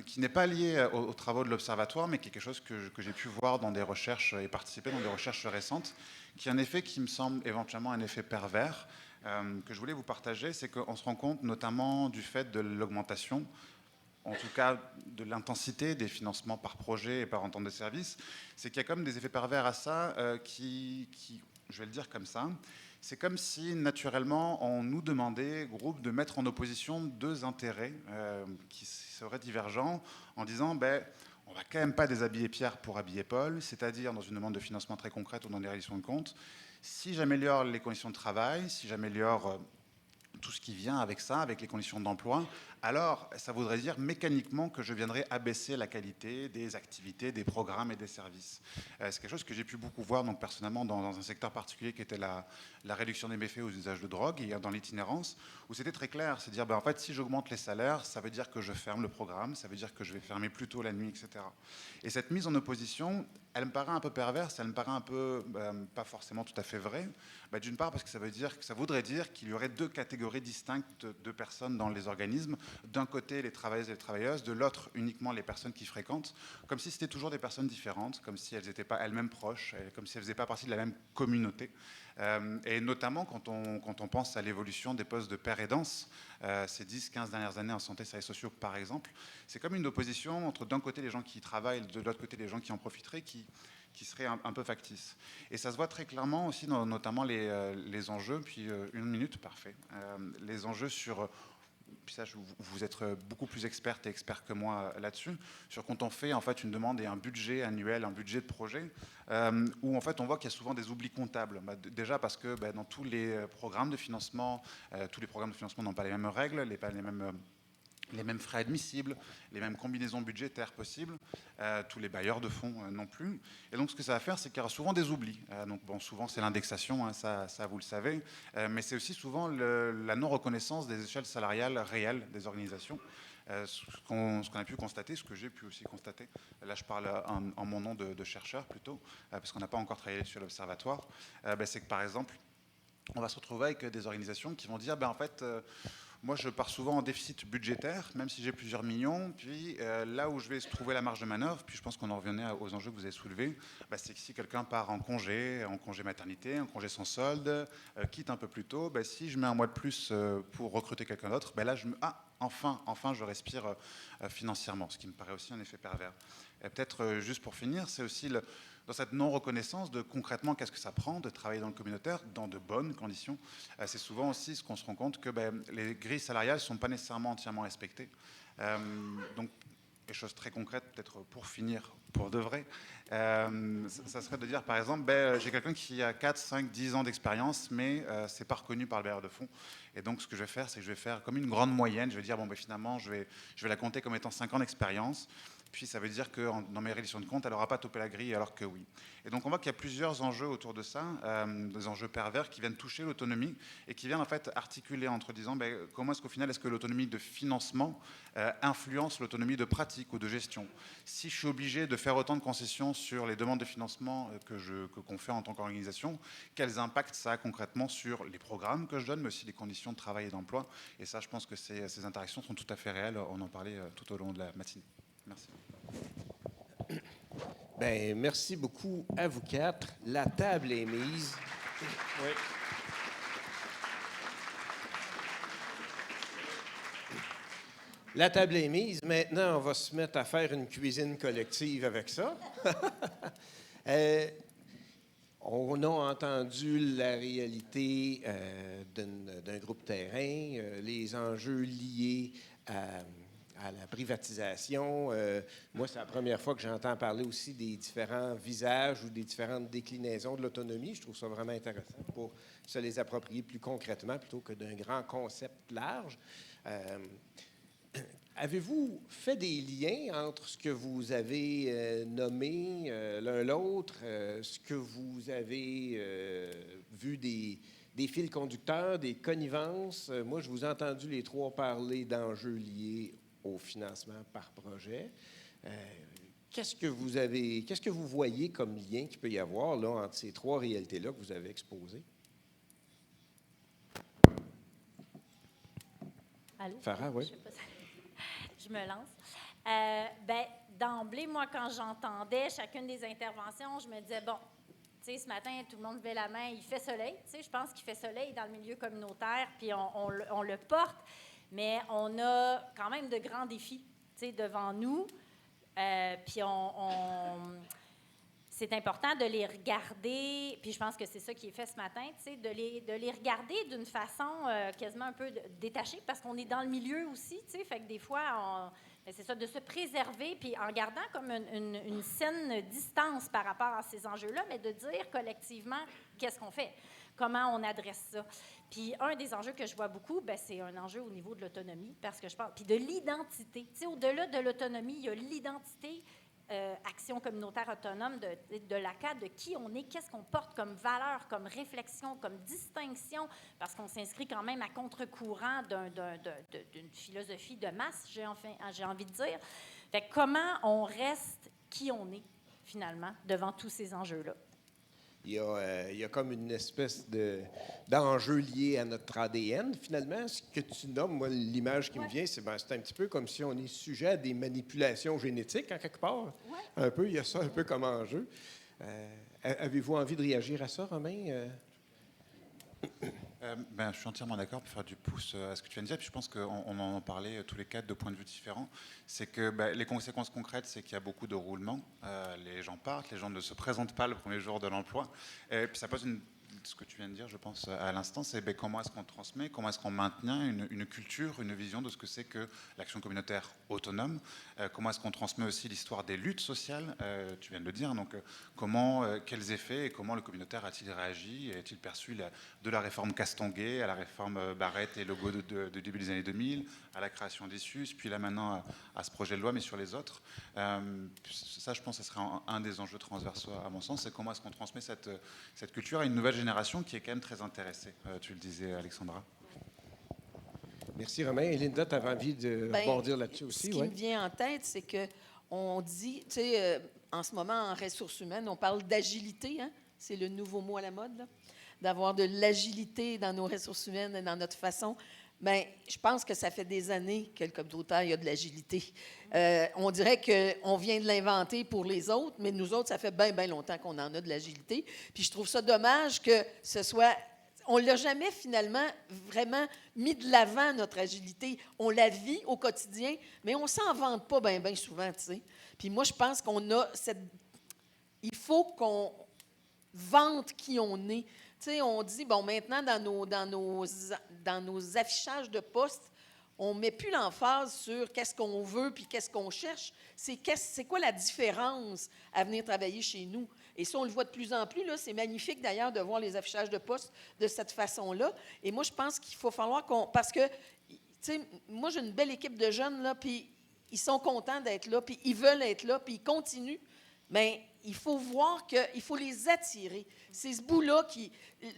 qui n'est pas lié aux travaux de l'Observatoire, mais qui est quelque chose que j'ai pu voir dans des recherches et participer dans des recherches récentes, qui est un effet qui me semble éventuellement un effet pervers, que je voulais vous partager, c'est qu'on se rend compte notamment du fait de l'augmentation, en tout cas de l'intensité des financements par projet et par entente de service, c'est qu'il y a comme des effets pervers à ça qui, je vais le dire comme ça, c'est comme si naturellement on nous demandait, groupe, de mettre en opposition deux intérêts qui seraient divergents en disant on va quand même pas déshabiller Pierre pour habiller Paul, c'est-à-dire dans une demande de financement très concrète ou dans des réductions de comptes. Si j'améliore les conditions de travail, si j'améliore tout ce qui vient avec ça, avec les conditions d'emploi, alors ça voudrait dire mécaniquement que je viendrais abaisser la qualité des activités, des programmes et des services. C'est quelque chose que j'ai pu beaucoup voir donc, personnellement dans un secteur particulier qui était la réduction des méfaits aux usages de drogue et dans l'itinérance, où c'était très clair, c'est dire en fait si j'augmente les salaires, ça veut dire que je ferme le programme, ça veut dire que je vais fermer plus tôt la nuit, etc. Et cette mise en opposition, elle me paraît un peu perverse, elle me paraît un peu pas forcément tout à fait vraie. D'une part parce que ça voudrait dire qu'il y aurait deux catégories distinctes de personnes dans les organismes. D'un côté les travailleuses et les travailleuses, de l'autre uniquement les personnes qui fréquentent, comme si c'était toujours des personnes différentes, comme si elles n'étaient pas elles-mêmes proches, comme si elles ne faisaient pas partie de la même communauté. Et notamment quand on pense à l'évolution des postes de père aidance, ces 10-15 dernières années en santé et services sociaux par exemple, c'est comme une opposition entre d'un côté les gens qui travaillent, de l'autre côté les gens qui en profiteraient, qui serait un peu factice. Et ça se voit très clairement aussi dans notamment les enjeux, puis une minute, parfait, les enjeux sur puis ça, vous êtes beaucoup plus experte et expert que moi là-dessus, sur quand on fait en fait une demande et un budget annuel, un budget de projet, où en fait on voit qu'il y a souvent des oublis comptables. Déjà parce que dans tous les programmes de financement, tous les programmes de financement n'ont pas les mêmes règles, les mêmes frais admissibles, les mêmes combinaisons budgétaires possibles, tous les bailleurs de fonds non plus. Et donc ce que ça va faire, c'est qu'il y aura souvent des oublis. Donc souvent c'est l'indexation, hein, ça vous le savez, mais c'est aussi souvent la non-reconnaissance des échelles salariales réelles des organisations. Ce qu'on a pu constater, ce que j'ai pu aussi constater, là je parle en mon nom de chercheur plutôt, parce qu'on n'a pas encore travaillé sur l'observatoire, c'est que par exemple, on va se retrouver avec des organisations qui vont dire, en fait, moi, je pars souvent en déficit budgétaire, même si j'ai plusieurs millions. Puis là où je vais trouver la marge de manœuvre, puis je pense qu'on en revenait aux enjeux que vous avez soulevés, c'est que si quelqu'un part en congé maternité, en congé sans solde, quitte un peu plus tôt, si je mets un mois de plus pour recruter quelqu'un d'autre, là, enfin, je respire financièrement, ce qui me paraît aussi un effet pervers. Et peut-être, juste pour finir, c'est aussi dans cette non-reconnaissance de concrètement qu'est-ce que ça prend de travailler dans le communautaire dans de bonnes conditions. C'est souvent aussi ce qu'on se rend compte que les grilles salariales ne sont pas nécessairement entièrement respectées. Donc, des choses très concrètes, peut-être pour finir, pour de vrai, ça serait de dire, par exemple, j'ai quelqu'un qui a 4, 5, 10 ans d'expérience, mais c'est pas reconnu par le bailleur de fonds. Et donc, ce que je vais faire, c'est que je vais faire comme une grande moyenne. Je vais dire, finalement, je vais la compter comme étant 5 ans d'expérience. Puis ça veut dire que dans mes redditions de compte, elle n'aura pas topé la grille, alors que oui. Et donc on voit qu'il y a plusieurs enjeux autour de ça, des enjeux pervers qui viennent toucher l'autonomie et qui viennent en fait articuler entre disant comment est-ce qu'au final, est-ce que l'autonomie de financement influence l'autonomie de pratique ou de gestion. Si je suis obligé de faire autant de concessions sur les demandes de financement qu'on fait en tant qu'organisation, quels impacts ça a concrètement sur les programmes que je donne, mais aussi les conditions de travail et d'emploi. Et ça, je pense que ces interactions sont tout à fait réelles. On en parlait tout au long de la matinée. Merci. Merci beaucoup à vous quatre. La table est mise. Oui. La table est mise. Maintenant, on va se mettre à faire une cuisine collective avec ça. On a entendu la réalité d'un groupe terrain, les enjeux liés à la privatisation. Moi, c'est la première fois que j'entends parler aussi des différents visages ou des différentes déclinaisons de l'autonomie. Je trouve ça vraiment intéressant pour se les approprier plus concrètement plutôt que d'un grand concept large. Avez-vous fait des liens entre ce que vous avez nommé l'un l'autre, ce que vous avez vu des fils conducteurs, des connivences? Moi, je vous ai entendu les trois parler d'enjeux liés au financement par projet. Qu'est-ce que vous voyez comme lien qu'il peut y avoir là, entre ces trois réalités-là que vous avez exposées? Allô? Farah, oui. Je me lance. D'emblée, moi, quand j'entendais chacune des interventions, je me disais, ce matin, tout le monde levait la main, il fait soleil. Je pense qu'il fait soleil dans le milieu communautaire, puis on le porte. Mais on a quand même de grands défis devant nous. Puis c'est important de les regarder, puis je pense que c'est ça qui est fait ce matin, de les regarder d'une façon quasiment un peu détachée, parce qu'on est dans le milieu aussi, fait que des fois, c'est ça, de se préserver, puis en gardant comme une saine distance par rapport à ces enjeux-là, mais de dire collectivement qu'est-ce qu'on fait, comment on adresse ça. Puis un des enjeux que je vois beaucoup, c'est un enjeu au niveau de l'autonomie, parce que je parle, puis de l'identité. Au-delà de l'autonomie, il y a l'identité, action communautaire autonome de l'ACAD, de qui on est, qu'est-ce qu'on porte comme valeur, comme réflexion, comme distinction, parce qu'on s'inscrit quand même à contre-courant d'une philosophie de masse, j'ai envie de dire. Fait que comment on reste qui on est, finalement, devant tous ces enjeux-là? Il y a comme une espèce d'enjeu lié à notre ADN, finalement. Ce que tu nommes, moi, l'image qui me vient, c'est un petit peu comme si on est sujet à des manipulations génétiques, en quelque part. Ouais. Un peu, il y a ça un peu comme enjeu. Avez-vous envie de réagir à ça, Romain? Je suis entièrement d'accord pour faire du pouce à ce que tu viens de dire. Puis je pense qu'on en parlait tous les quatre de points de vue différents. C'est que les conséquences concrètes, c'est qu'il y a beaucoup de roulements. Les gens partent, les gens ne se présentent pas le premier jour de l'emploi. Et puis ça pose une ce que tu viens de dire, je pense, à l'instant, c'est comment est-ce qu'on transmet, comment est-ce qu'on maintient une culture, une vision de ce que c'est que l'action communautaire autonome, comment est-ce qu'on transmet aussi l'histoire des luttes sociales, tu viens de le dire, donc quels effets et comment le communautaire a-t-il réagi, a-t-il perçu de la réforme Castonguay à la réforme Barrette et Legault de début des années 2000, à la création des SUS, puis là maintenant à ce projet de loi, mais sur les autres. Ça, je pense que ce serait un des enjeux transversaux, à mon sens, c'est comment est-ce qu'on transmet cette culture à une nouvelle génération qui est quand même très intéressée. Tu le disais, Alexandra. Merci, Romain. Et Linda, tu avais envie de rebondir là-dessus aussi? Ce qui me vient en tête, c'est qu'on dit, tu sais, en ce moment, en ressources humaines, on parle d'agilité, hein? C'est le nouveau mot à la mode, là, d'avoir de l'agilité dans nos ressources humaines et dans notre façon. Bien, je pense que ça fait des années que le communautaire, il y a de l'agilité. On dirait qu'on vient de l'inventer pour les autres, mais nous autres, ça fait bien, bien longtemps qu'on en a de l'agilité. Puis je trouve ça dommage que ce soit... On ne l'a jamais, finalement, vraiment mis de l'avant, notre agilité. On la vit au quotidien, mais on ne s'en vante pas bien, bien souvent, tu sais. Puis moi, je pense qu'on a cette... Il faut qu'on vante qui on est. Tu sais, on dit, bon, maintenant, dans nos affichages de postes, on ne met plus l'emphase sur qu'est-ce qu'on veut puis qu'est-ce qu'on cherche. C'est quoi la différence à venir travailler chez nous? Et ça, on le voit de plus en plus. Là, c'est magnifique, d'ailleurs, de voir les affichages de postes de cette façon-là. Et moi, je pense qu'il faut falloir qu'on... Parce que, tu sais, moi, j'ai une belle équipe de jeunes, là, puis ils sont contents d'être là, puis ils veulent être là, puis ils continuent. Mais il faut voir qu'il faut les attirer. C'est ce bout-là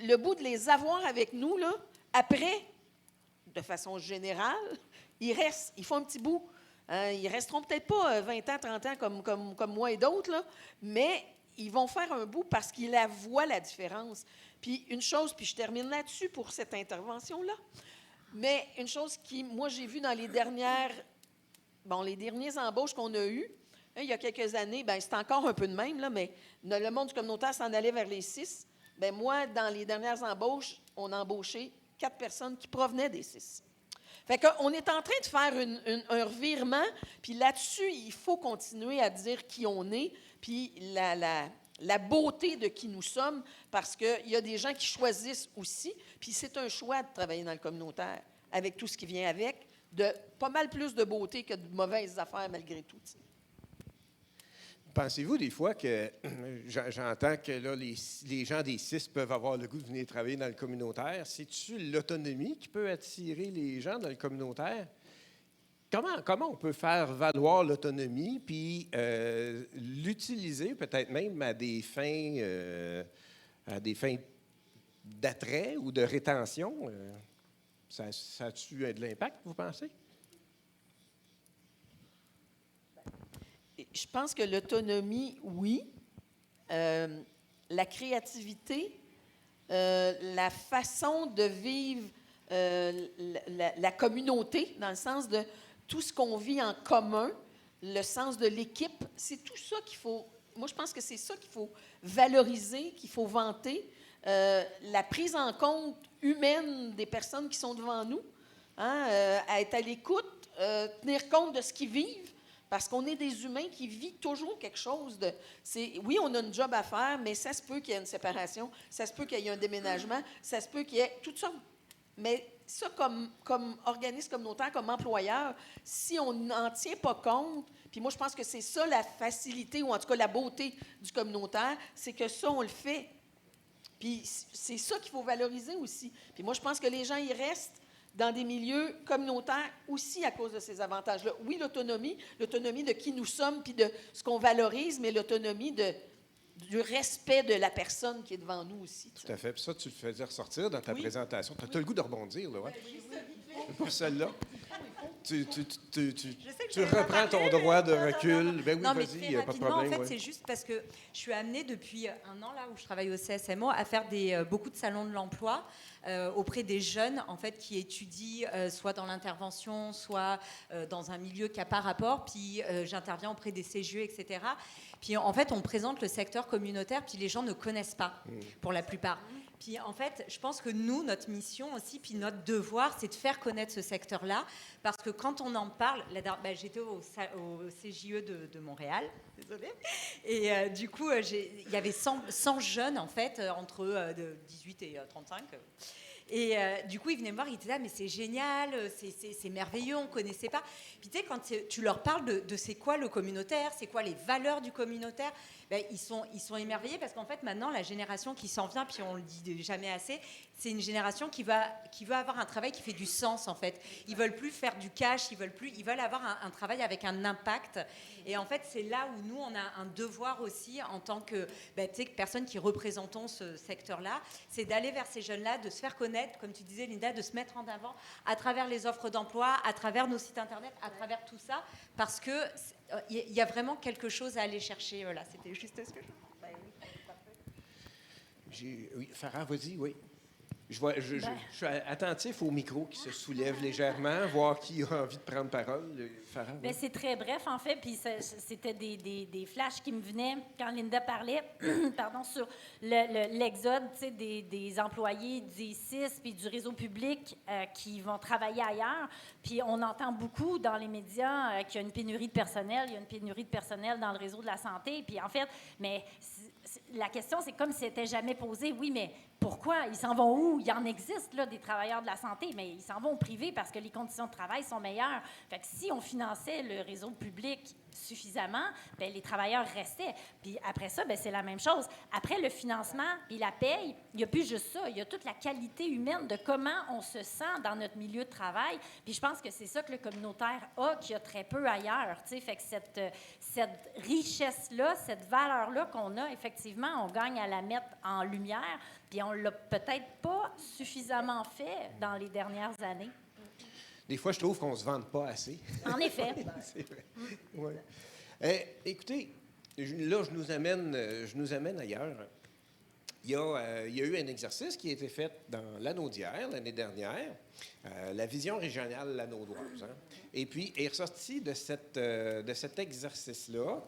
le bout de les avoir avec nous, là, après, de façon générale, ils restent, ils font un petit bout. Ils ne resteront peut-être pas 20 ans, 30 ans comme moi et d'autres, là, mais ils vont faire un bout parce qu'ils la voient, la différence. Puis une chose, puis je termine là-dessus pour cette intervention-là, mais une chose qui, moi, j'ai vu dans les dernières embauches qu'on a eues, il y a quelques années, bien, c'est encore un peu de même, là, mais le monde du communautaire s'en allait vers les 6. Bien, moi, dans les dernières embauches, on a embauché 4 personnes qui provenaient des 6. Fait qu'on est en train de faire un revirement, puis là-dessus, il faut continuer à dire qui on est, puis la beauté de qui nous sommes, parce qu'il y a des gens qui choisissent aussi, puis c'est un choix de travailler dans le communautaire, avec tout ce qui vient avec, de pas mal plus de beauté que de mauvaises affaires malgré tout. T'sais. Pensez-vous des fois que, j'entends que là, les gens des 6 peuvent avoir le goût de venir travailler dans le communautaire. C'est-tu l'autonomie qui peut attirer les gens dans le communautaire? Comment on peut faire valoir l'autonomie puis l'utiliser peut-être même à des fins d'attrait ou de rétention? Ça a-tu de l'impact, vous pensez? Je pense que l'autonomie, oui. La créativité, la façon de vivre la communauté, dans le sens de tout ce qu'on vit en commun, le sens de l'équipe, c'est tout ça qu'il faut... Moi, je pense que c'est ça qu'il faut valoriser, qu'il faut vanter. La prise en compte humaine des personnes qui sont devant nous, hein, à être à l'écoute, tenir compte de ce qu'ils vivent, parce qu'on est des humains qui vivent toujours quelque chose de... Oui, on a une job à faire, mais ça se peut qu'il y ait une séparation, ça se peut qu'il y ait un déménagement, ça se peut qu'il y ait tout ça. Mais ça, comme organisme communautaire, comme employeur, si on n'en tient pas compte, puis moi, je pense que c'est ça la facilité, ou en tout cas la beauté du communautaire, c'est que ça, on le fait. Puis c'est ça qu'il faut valoriser aussi. Puis moi, je pense que les gens, ils restent dans des milieux communautaires aussi à cause de ces avantages-là. Oui, l'autonomie de qui nous sommes, puis de ce qu'on valorise, mais l'autonomie du respect de la personne qui est devant nous aussi. Tout à fait. Puis ça, tu le faisais ressortir dans ta présentation. Tu as le goût de rebondir, là, ouais? Pas celle-là. Tu reprends ton droit de recul. Ben oui, non, mais vas-y, il n'y a pas de problème. En fait, ouais. c'est juste parce que je suis amenée depuis un an, là, où je travaille au CSMO, à faire beaucoup de salons de l'emploi auprès des jeunes, en fait, qui étudient soit dans l'intervention, soit dans un milieu qui n'a pas rapport. Puis j'interviens auprès des CGE, etc. Puis en fait, on présente le secteur communautaire, puis les gens ne connaissent pas, pour la plupart. Puis en fait, je pense que nous, notre mission aussi, puis notre devoir, c'est de faire connaître ce secteur-là. Parce que quand on en parle, j'étais au CJE de Montréal, désolée, et du coup, il y avait 100 jeunes, en fait, entre de 18 et 35. Et du coup, ils venaient me voir, ils étaient là, mais c'est génial, c'est merveilleux, on ne connaissait pas. Puis tu sais, quand tu leur parles de c'est quoi le communautaire, c'est quoi les valeurs du communautaire, ben, ils sont émerveillés parce qu'en fait, maintenant, la génération qui s'en vient, puis on le dit jamais assez, c'est une génération qui veut avoir un travail qui fait du sens, en fait. Ils veulent plus faire du cash, ils veulent avoir un travail avec un impact. Et en fait, c'est là où nous, on a un devoir aussi, en tant que personnes qui représentons ce secteur-là, c'est d'aller vers ces jeunes-là, de se faire connaître, comme tu disais, Linda, de se mettre en avant à travers les offres d'emploi, à travers nos sites Internet, à travers tout ça, parce qu'il y a vraiment quelque chose à aller chercher. Voilà, c'était juste ce que je... Oui, Farah, vas-y, oui. Je suis attentif au micro qui se soulève légèrement, voir qui a envie de prendre parole. Farah, oui. C'est très bref, en fait, puis c'était des flashs qui me venaient quand Linda parlait pardon, sur l'exode des employés du CIS puis du réseau public qui vont travailler ailleurs. Puis on entend beaucoup dans les médias qu'il y a une pénurie de personnel, il y a une pénurie de personnel dans le réseau de la santé. Puis en fait, la question, c'est comme si c'était jamais posé. Oui, mais pourquoi? Ils s'en vont où? Il y en existe, là, des travailleurs de la santé, mais ils s'en vont au privé parce que les conditions de travail sont meilleures. Fait que si on finançait le réseau public suffisamment, bien, les travailleurs restaient. Puis après ça, bien, c'est la même chose. Après le financement puis la paye, il n'y a plus juste ça. Il y a toute la qualité humaine de comment on se sent dans notre milieu de travail. Puis je pense que c'est ça que le communautaire a, qu'il y a très peu ailleurs. T'sais. Fait que cette richesse-là, cette valeur-là qu'on a, effectivement, on gagne à la mettre en lumière. Puis on ne l'a peut-être pas suffisamment fait dans les dernières années. Des fois, je trouve qu'on ne se vante pas assez. En effet. C'est vrai. Ouais. Écoutez, là, je nous amène ailleurs. Il y a eu un exercice qui a été fait dans l'Anaudière l'année dernière, la vision régionale lanaudoise. Hein? Et puis, est ressorti de cet exercice-là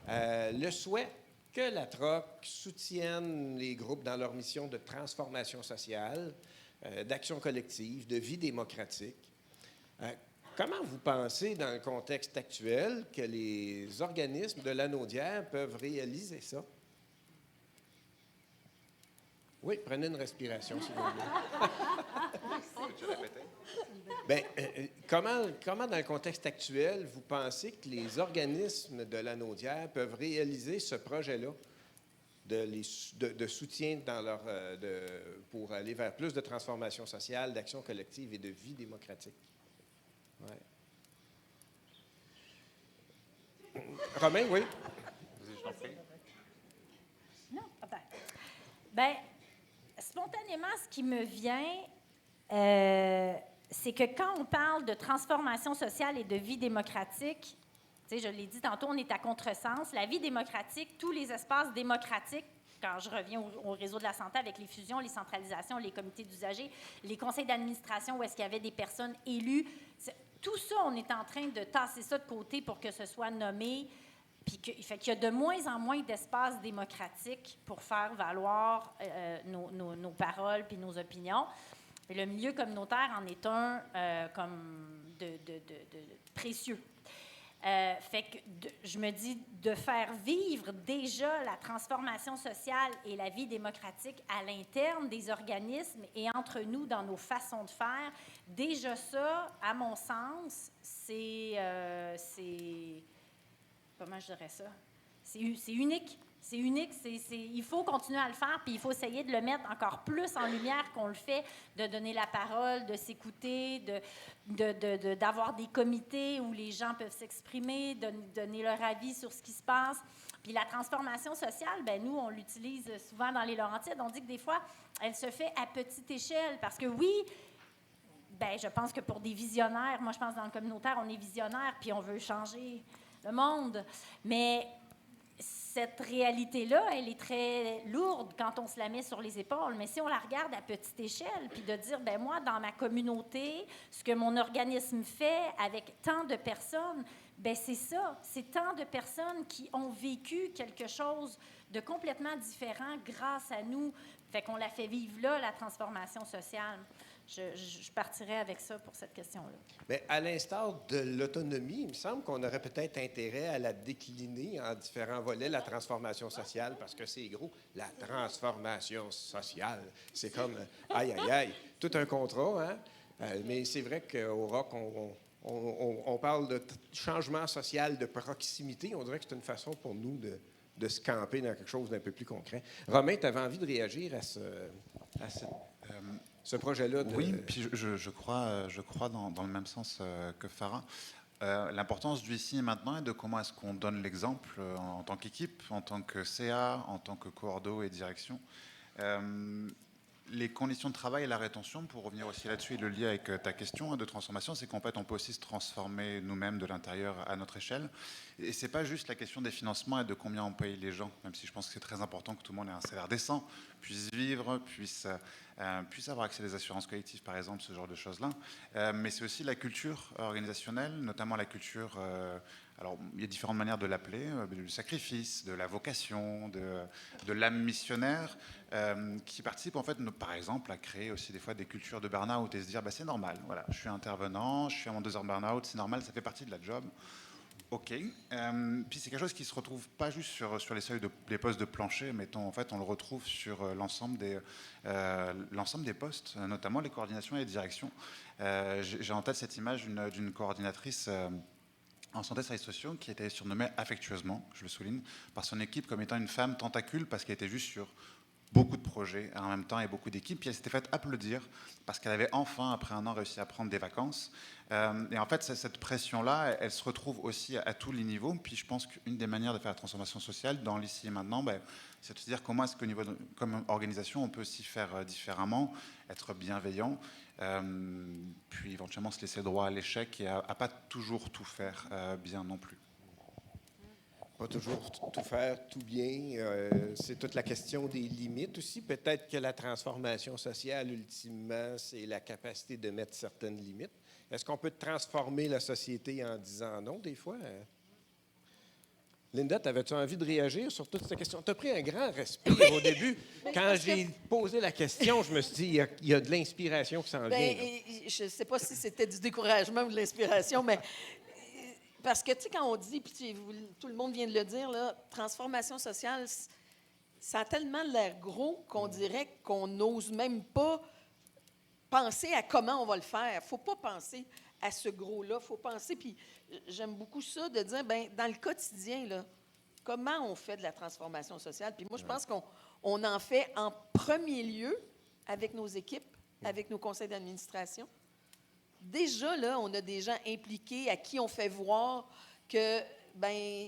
le souhait que la TROC soutienne les groupes dans leur mission de transformation sociale, d'action collective, de vie démocratique. Comment vous pensez, dans le contexte actuel, que les organismes de l'Anaudière peuvent réaliser ça? Oui, prenez une respiration, s'il vous plaît. Comment, dans le contexte actuel, vous pensez que les organismes de l'Anaudière peuvent réaliser ce projet-là de soutien pour aller vers plus de transformation sociale, d'action collective et de vie démocratique? Ouais. Romain, oui? Non, attends. Bien, spontanément, ce qui me vient, c'est que quand on parle de transformation sociale et de vie démocratique, tu sais, je l'ai dit tantôt, on est à contresens. La vie démocratique, tous les espaces démocratiques, quand je reviens au réseau de la santé avec les fusions, les centralisations, les comités d'usagers, les conseils d'administration où est-ce qu'il y avait des personnes élues, tout ça, on est en train de tasser ça de côté pour que ce soit nommé. Puis fait qu'il y a de moins en moins d'espaces démocratiques pour faire valoir nos paroles puis nos opinions. Et le milieu communautaire en est un comme de précieux. Fait que je me dis de faire vivre déjà la transformation sociale et la vie démocratique à l'interne des organismes et entre nous dans nos façons de faire, déjà ça, à mon sens, c'est comment je dirais ça? C'est unique. C'est unique. Il faut continuer à le faire, puis il faut essayer de le mettre encore plus en lumière qu'on le fait, de donner la parole, de s'écouter, d'avoir des comités où les gens peuvent s'exprimer, de donner leur avis sur ce qui se passe. Puis la transformation sociale, bien, nous, on l'utilise souvent dans les Laurentides. On dit que des fois, elle se fait à petite échelle, parce que oui, bien, je pense que pour des visionnaires, moi, je pense dans le communautaire, on est visionnaire, puis on veut changer le monde, mais cette réalité-là, elle est très lourde quand on se la met sur les épaules. Mais si on la regarde à petite échelle, puis de dire, ben moi, dans ma communauté, ce que mon organisme fait avec tant de personnes, ben c'est ça. C'est tant de personnes qui ont vécu quelque chose de complètement différent grâce à nous. Fait qu'on la fait vivre là, la transformation sociale. Je partirais avec ça pour cette question-là. Mais à l'instar de l'autonomie, il me semble qu'on aurait peut-être intérêt à la décliner en différents volets, la transformation sociale, parce que c'est gros. La transformation sociale, c'est comme, aïe, aïe, aïe, tout un contrat, hein? Mais c'est vrai qu'au Rock, on parle de changement social de proximité. On dirait que c'est une façon pour nous de se camper dans quelque chose d'un peu plus concret. Romain, tu avais envie de réagir à ce projet-là? Oui, puis je crois dans le même sens que Farah. L'importance du ici et maintenant et de comment est-ce qu'on donne l'exemple en tant qu'équipe, en tant que CA, en tant que coordo et direction. Les conditions de travail et la rétention, pour revenir aussi là-dessus et le lier avec ta question de transformation, c'est qu'en fait, on peut aussi se transformer nous-mêmes de l'intérieur à notre échelle. Et c'est pas juste la question des financements et de combien on paye les gens, même si je pense que c'est très important que tout le monde ait un salaire décent, puisse vivre, puisse avoir accès à des assurances collectives, par exemple, ce genre de choses-là. Mais c'est aussi la culture organisationnelle, notamment la culture... alors, il y a différentes manières de l'appeler, du sacrifice, de la vocation, de l'âme missionnaire, qui participent en fait, par exemple, à créer aussi des fois des cultures de burn-out et se dire, c'est normal, voilà, je suis intervenant, je suis à mon 2 heures de burn-out, c'est normal, ça fait partie de la job. OK. Puis c'est quelque chose qui ne se retrouve pas juste sur les seuils des postes de plancher, mettons, en fait, on le retrouve sur l'ensemble des postes, notamment les coordinations et les directions. J'ai en tête cette image d'une coordinatrice en santé et services sociaux qui était surnommée affectueusement, je le souligne, par son équipe comme étant une femme tentacule parce qu'elle était juste sur beaucoup de projets en même temps et beaucoup d'équipes. Puis elle s'était faite applaudir parce qu'elle avait enfin, après 1 an, réussi à prendre des vacances. Et en fait, cette pression-là, elle se retrouve aussi à tous les niveaux. Puis je pense qu'une des manières de faire la transformation sociale dans l'ici et maintenant, c'est de se dire comment est-ce qu'au niveau comme organisation, on peut s'y faire différemment, être bienveillant, puis éventuellement se laisser droit à l'échec et à pas toujours tout faire bien non plus. Pas toujours tout faire, tout bien. C'est toute la question des limites aussi. Peut-être que la transformation sociale, ultimement, c'est la capacité de mettre certaines limites. Est-ce qu'on peut transformer la société en disant non, des fois? Linda, avais-tu envie de réagir sur toute cette question? Tu as pris un grand respire au début. Quand j'ai posé la question, je me suis dit, il y a de l'inspiration qui s'en vient. Je ne sais pas si c'était du découragement ou de l'inspiration, mais... Parce que, tu sais, quand on dit, puis tout le monde vient de le dire, là, transformation sociale, ça a tellement l'air gros qu'on dirait qu'on n'ose même pas penser à comment on va le faire. Il ne faut pas penser à ce gros-là. Il faut penser, puis j'aime beaucoup ça, de dire, dans le quotidien, là, comment on fait de la transformation sociale. Puis moi, je pense qu'on en fait en premier lieu avec nos équipes, avec nos conseils d'administration. Déjà, là, on a des gens impliqués à qui on fait voir que,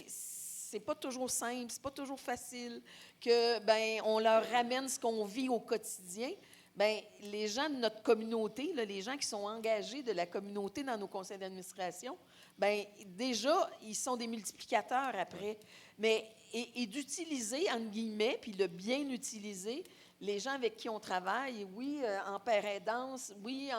c'est pas toujours simple, c'est pas toujours facile, que, on leur ramène ce qu'on vit au quotidien. Les gens de notre communauté, là, les gens qui sont engagés de la communauté dans nos conseils d'administration, déjà, ils sont des multiplicateurs après. Mais, et d'utiliser, entre guillemets, puis de bien utiliser les gens avec qui on travaille, oui, en paire aidance, oui,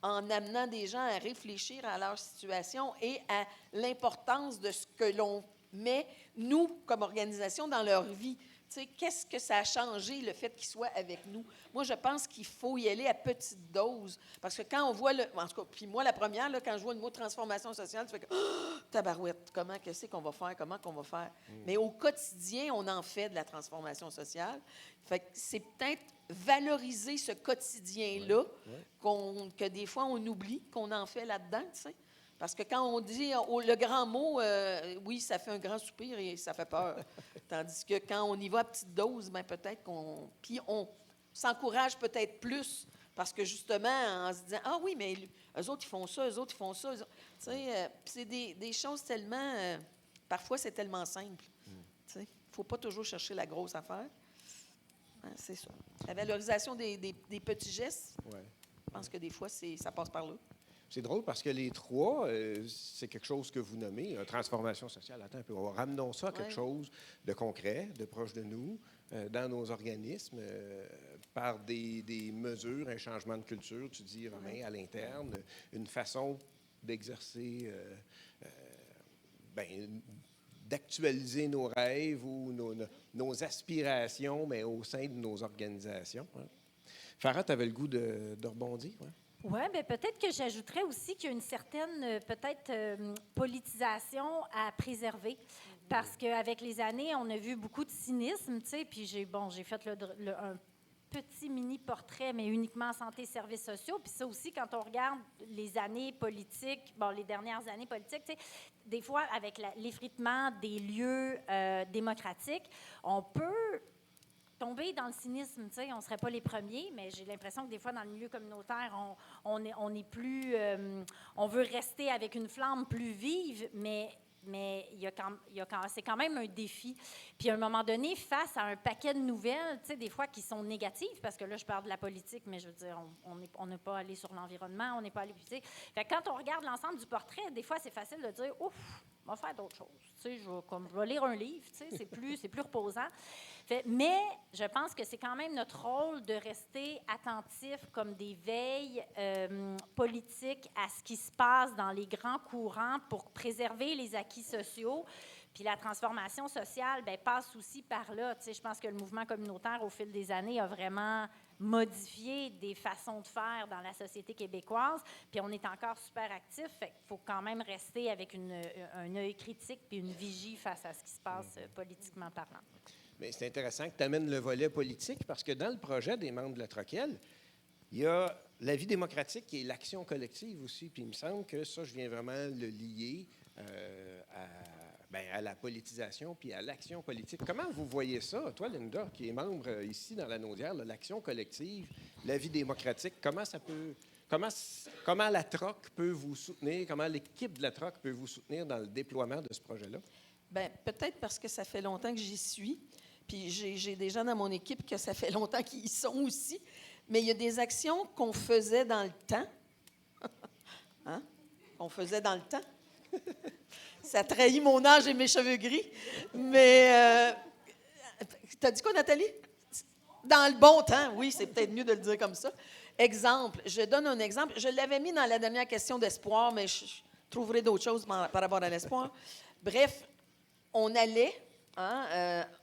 en amenant des gens à réfléchir à leur situation et à l'importance de ce que l'on met, nous, comme organisation, dans leur vie. Tu sais, qu'est-ce que ça a changé, le fait qu'ils soient avec nous? Moi, je pense qu'il faut y aller à petite dose. Parce que quand on voit, en tout cas, puis moi, la première, là, quand je vois le mot transformation sociale, tu fais que, tabarouette, qu'est-ce qu'on va faire? Comment qu'on va faire? Mais au quotidien, on en fait de la transformation sociale. Fait que c'est peut-être valoriser ce quotidien-là que des fois, on oublie qu'on en fait là-dedans, tu sais. Parce que quand on dit le grand mot, oui, ça fait un grand soupir et ça fait peur. Tandis que quand on y va à petite dose, peut-être qu'on... Puis on s'encourage peut-être plus parce que justement, en se disant, ah oui, mais eux autres, ils font ça, eux autres, ils font ça. Tu sais, c'est des choses tellement... parfois, c'est tellement simple. Tu sais, il ne faut pas toujours chercher la grosse affaire. C'est ça. La valorisation des petits gestes, je pense que des fois, ça passe par là. C'est drôle parce que les trois, c'est quelque chose que vous nommez, transformation sociale. Attends un peu, ramenons ça à quelque chose de concret, de proche de nous, dans nos organismes, par des mesures, un changement de culture, tu dis, Romain, à l'interne, une façon d'exercer d'actualiser nos rêves ou nos aspirations, mais au sein de nos organisations. Hein. Farah, tu avais le goût de rebondir? Hein? Oui, bien peut-être que j'ajouterais aussi qu'il y a une certaine, peut-être, politisation à préserver. Parce qu'avec les années, on a vu beaucoup de cynisme, tu sais, puis j'ai fait un petit mini-portrait, mais uniquement en santé et services sociaux. Puis ça aussi, quand on regarde les années politiques, les dernières années politiques, tu sais, des fois, avec l'effritement des lieux démocratiques, on peut tomber dans le cynisme, tu sais, on ne serait pas les premiers, mais j'ai l'impression que des fois, dans le milieu communautaire, on est plus... on veut rester avec une flamme plus vive, mais c'est quand même un défi. Puis à un moment donné, face à un paquet de nouvelles, tu sais, des fois qui sont négatives, parce que là, je parle de la politique, mais je veux dire, on n'est pas allé sur l'environnement, on n'est pas allé... Tu sais, fait que quand on regarde l'ensemble du portrait, des fois, c'est facile de dire, ouf, on va faire d'autres choses. Tu sais, je vais lire un livre, tu sais, c'est plus reposant. Mais je pense que c'est quand même notre rôle de rester attentif comme des veilles politiques à ce qui se passe dans les grands courants pour préserver les acquis sociaux. Puis la transformation sociale passe aussi par là. Tu sais, je pense que le mouvement communautaire, au fil des années, a vraiment modifié des façons de faire dans la société québécoise. Puis on est encore super actif. Fait qu'il faut quand même rester avec un œil critique puis une vigie face à ce qui se passe politiquement parlant. Mais c'est intéressant que tu amènes le volet politique parce que dans le projet des membres de la Troquelle, il y a la vie démocratique et l'action collective aussi. Puis il me semble que ça, je viens vraiment le lier à la politisation puis à l'action politique. Comment vous voyez ça, toi, Linda, qui est membre ici dans la Naudière, l'action collective, la vie démocratique, comment la Troc peut vous soutenir, comment l'équipe de la Troc peut vous soutenir dans le déploiement de ce projet-là? Bien, peut-être parce que ça fait longtemps que j'y suis. Puis j'ai des gens dans mon équipe que ça fait longtemps qu'ils y sont aussi. Mais il y a des actions qu'on faisait dans le temps. Hein? Qu'on faisait dans le temps. Ça trahit mon âge et mes cheveux gris. Mais, t'as dit quoi, Nathalie? Dans le bon temps, oui, c'est peut-être mieux de le dire comme ça. Exemple, je donne un exemple. Je l'avais mis dans la dernière question d'espoir, mais je trouverai d'autres choses par rapport à l'espoir. Bref, on allait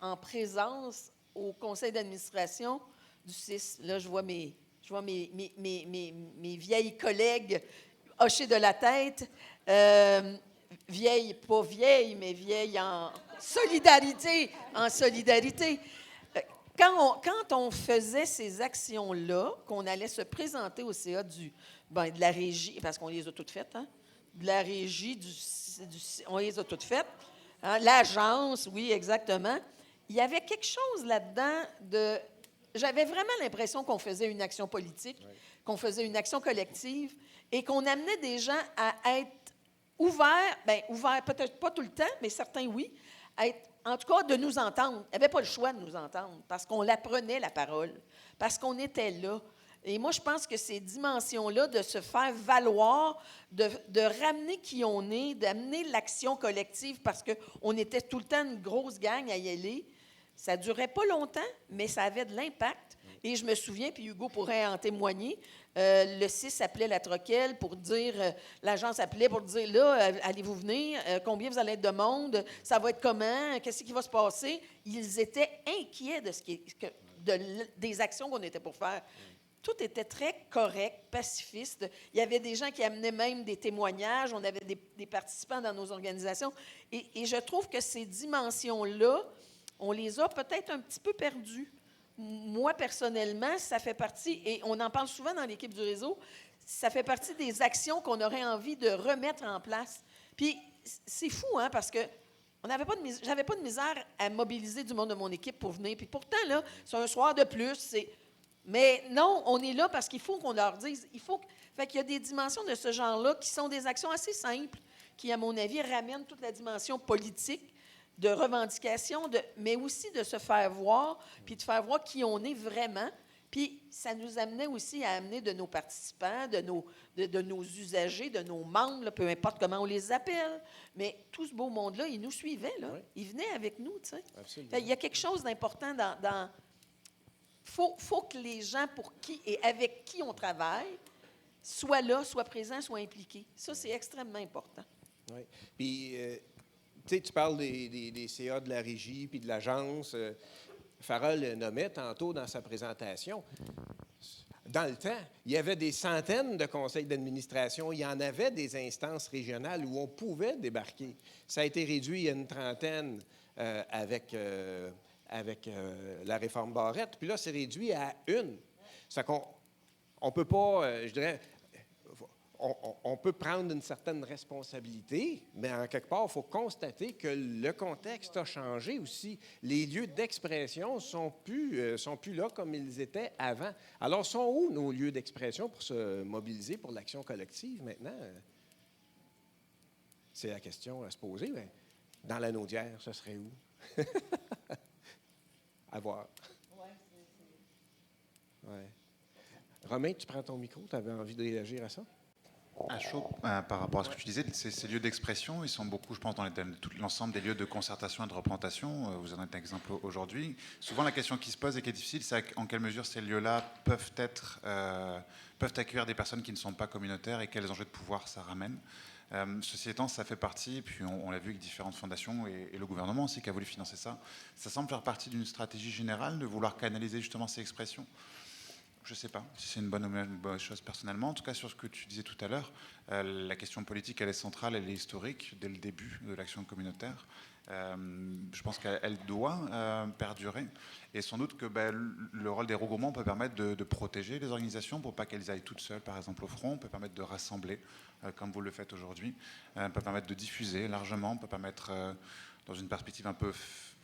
en présence au conseil d'administration du CIS. Là, je vois mes vieilles collègues hocher de la tête. Vieilles, pas vieilles, mais vieilles en solidarité. En solidarité. Quand on faisait ces actions-là, qu'on allait se présenter au CA de la régie, parce qu'on les a toutes faites, hein? De la régie, on les a toutes faites. Hein? L'agence, oui, exactement. Il y avait quelque chose là-dedans de... J'avais vraiment l'impression qu'on faisait une action politique, qu'on faisait une action collective et qu'on amenait des gens à être ouverts, peut-être pas tout le temps, mais certains oui, en tout cas de nous entendre. Ils n'avaient pas le choix de nous entendre parce qu'on l'apprenait, la parole, parce qu'on était là. Et moi, je pense que ces dimensions-là, de se faire valoir, de ramener qui on est, d'amener l'action collective, parce qu'on était tout le temps une grosse gang à y aller, ça ne durait pas longtemps, mais ça avait de l'impact. Et je me souviens, puis Hugo pourrait en témoigner, le CIS appelait la Troquelle pour dire, l'agence appelait pour dire, là, allez-vous venir, combien vous allez être de monde, ça va être comment, qu'est-ce qui va se passer? Ils étaient inquiets des actions qu'on était pour faire. Tout était très correct, pacifiste. Il y avait des gens qui amenaient même des témoignages. On avait des participants dans nos organisations. Et je trouve que ces dimensions-là, on les a peut-être un petit peu perdues. Moi, personnellement, ça fait partie, et on en parle souvent dans l'équipe du réseau, ça fait partie des actions qu'on aurait envie de remettre en place. Puis c'est fou, hein, parce que j'avais pas de misère à mobiliser du monde de mon équipe pour venir. Puis pourtant, là, c'est un soir de plus, mais non, on est là parce qu'il faut qu'on leur dise. Fait qu'il y a des dimensions de ce genre-là qui sont des actions assez simples, qui, à mon avis, ramènent toute la dimension politique, de revendication, mais aussi de se faire voir, puis de faire voir qui on est vraiment. Puis ça nous amenait aussi à amener de nos participants, de nos usagers, de nos membres, là, peu importe comment on les appelle. Mais tout ce beau monde-là, ils nous suivaient, là. Oui. Ils venaient avec nous, tu sais. Absolument. Il y a quelque chose d'important dans faut que les gens pour qui et avec qui on travaille soient là, soient présents, soient impliqués. Ça, c'est extrêmement important. Oui. Puis, sais, tu parles des CA de la régie puis de l'agence. Farrell le nommait tantôt dans sa présentation. Dans le temps, il y avait des centaines de conseils d'administration. Il y en avait des instances régionales où on pouvait débarquer. Ça a été réduit à une trentaine avec la réforme Barrette. Puis là, c'est réduit à une. Ça qu'on on peut pas, je dirais, on peut prendre une certaine responsabilité, mais en quelque part, il faut constater que le contexte a changé aussi. Les lieux d'expression sont plus là comme ils étaient avant. Alors, sont où nos lieux d'expression pour se mobiliser pour l'action collective maintenant? C'est la question à se poser. Mais dans la Naudière, ce serait où? À voir. Ouais. Romain, tu prends ton micro, tu avais envie de réagir à ça? À chaud, par rapport à ce que tu disais, ces lieux d'expression, ils sont beaucoup, je pense, dans l'ensemble des lieux de concertation et de représentation. Vous en êtes un exemple aujourd'hui. Souvent, la question qui se pose et qui est difficile, c'est en quelle mesure ces lieux-là peuvent accueillir des personnes qui ne sont pas communautaires et quels enjeux de pouvoir ça ramène. Ceci étant, ça fait partie, puis on l'a vu avec différentes fondations et le gouvernement aussi qui a voulu financer ça. Ça semble faire partie d'une stratégie générale de vouloir canaliser justement ces expressions. Je ne sais pas si c'est une bonne ou une bonne chose personnellement. En tout cas, sur ce que tu disais tout à l'heure, la question politique, elle est centrale, elle est historique dès le début de l'action communautaire. Je pense qu'elle doit perdurer. Et sans doute que le rôle des regroupements peut permettre de protéger les organisations pour pas qu'elles aillent toutes seules, par exemple, au front, peut permettre de rassembler, comme vous le faites aujourd'hui, peut permettre de diffuser largement, peut permettre, dans une perspective un peu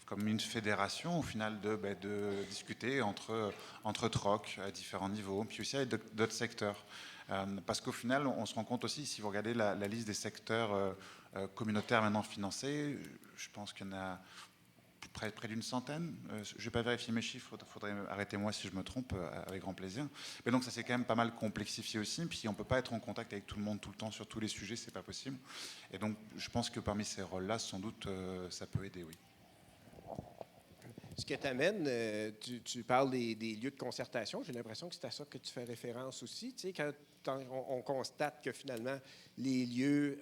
comme une fédération, au final, de discuter entre trocs à différents niveaux, puis aussi avec d'autres secteurs. Parce qu'au final, on se rend compte aussi, si vous regardez la liste des secteurs communautaires maintenant financés, je pense qu'il y en a près d'une centaine. Je ne vais pas vérifier mes chiffres, il faudrait arrêter moi si je me trompe, avec grand plaisir. Mais donc ça s'est quand même pas mal complexifié aussi, puis on ne peut pas être en contact avec tout le monde tout le temps sur tous les sujets, c'est pas possible. Et donc je pense que parmi ces rôles-là, sans doute, ça peut aider, oui. Ce que t'amène, tu parles des lieux de concertation. J'ai l'impression que c'est à ça que tu fais référence aussi. Tu sais, quand on constate que finalement, les lieux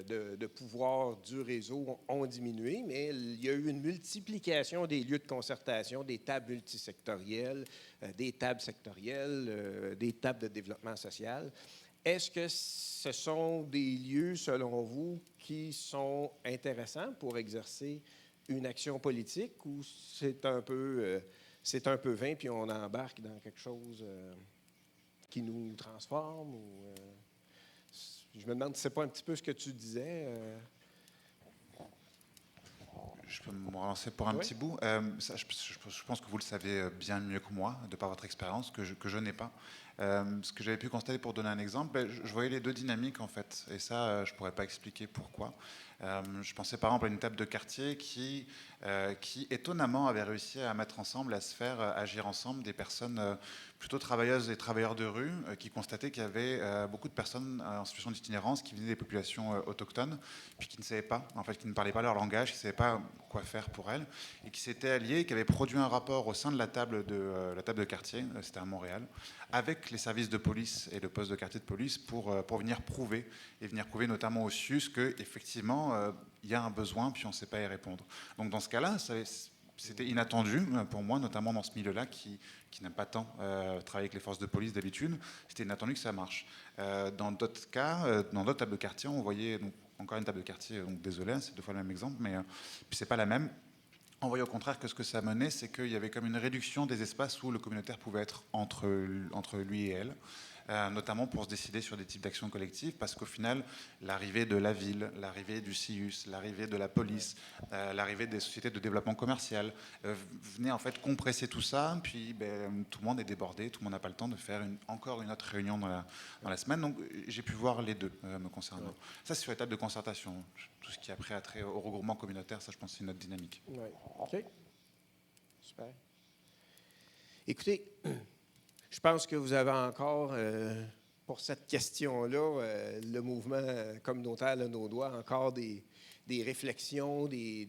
de pouvoir du réseau ont diminué, mais il y a eu une multiplication des lieux de concertation, des tables multisectorielles, des tables sectorielles, des tables de développement social. Est-ce que ce sont des lieux, selon vous, qui sont intéressants pour exercer une action politique ou c'est un peu vain puis on embarque dans quelque chose qui nous transforme? Je me demande si c'est pas un petit peu ce que tu disais. Je peux me relancer pour un petit bout. Je pense que vous le savez bien mieux que moi, de par votre expérience, que je n'ai pas. Ce que j'avais pu constater, pour donner un exemple, je voyais les deux dynamiques, en fait. Et ça, je ne pourrais pas expliquer pourquoi. Je pensais par exemple à une table de quartier qui étonnamment avait réussi à mettre ensemble, à se faire agir ensemble des personnes plutôt travailleuses et travailleurs de rue, qui constataient qu'il y avait beaucoup de personnes en situation d'itinérance qui venaient des populations autochtones, puis qui ne savaient pas, en fait, qui ne parlaient pas leur langage, qui ne savaient pas quoi faire pour elles, et qui s'étaient alliés, qui avaient produit un rapport au sein de la table de quartier, c'était à Montréal, avec les services de police et le poste de quartier de police pour venir prouver, et venir prouver notamment au CIUS qu'effectivement, il y a un besoin, puis on ne sait pas y répondre. Donc dans ce cas-là, c'était inattendu pour moi, notamment dans ce milieu-là qui n'aime pas tant travailler avec les forces de police d'habitude. C'était inattendu que ça marche. Dans d'autres cas, dans d'autres tables de quartier, on voyait, donc, encore une table de quartier, donc désolé, c'est deux fois le même exemple, mais puis c'est pas la même. On voyait au contraire que ce que ça menait, c'est qu'il y avait comme une réduction des espaces où le communautaire pouvait être entre lui et elle, notamment pour se décider sur des types d'actions collectives, parce qu'au final, l'arrivée de la ville, l'arrivée du CIUS, l'arrivée de la police, l'arrivée des sociétés de développement commercial venait en fait compresser tout ça, puis tout le monde est débordé, tout le monde n'a pas le temps de faire encore une autre réunion dans la semaine, donc j'ai pu voir les deux me concernant. Ouais. Ça, c'est sur l'étape de concertation. Tout ce qui a trait au regroupement communautaire, ça, je pense, c'est une autre dynamique. Oui. OK. Super. Écoutez, je pense que vous avez encore, pour cette question-là, le mouvement communautaire de nos doigts, encore des réflexions, des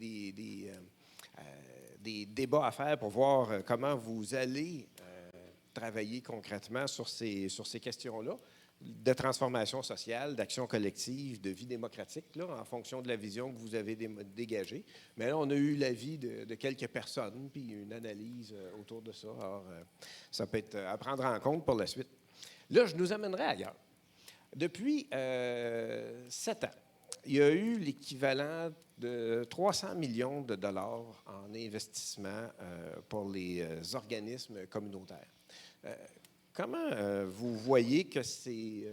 débats à faire pour voir comment vous allez travailler concrètement sur ces questions-là. de transformation sociale, d'action collective, de vie démocratique, là, en fonction de la vision que vous avez dégagée. Mais là, on a eu l'avis de quelques personnes, puis une analyse autour de ça. Alors, ça peut être à prendre en compte pour la suite. Là, je nous amènerai ailleurs. Depuis 7 ans, il y a eu l'équivalent de 300 millions de dollars en investissement pour les organismes communautaires. Comment vous voyez que ces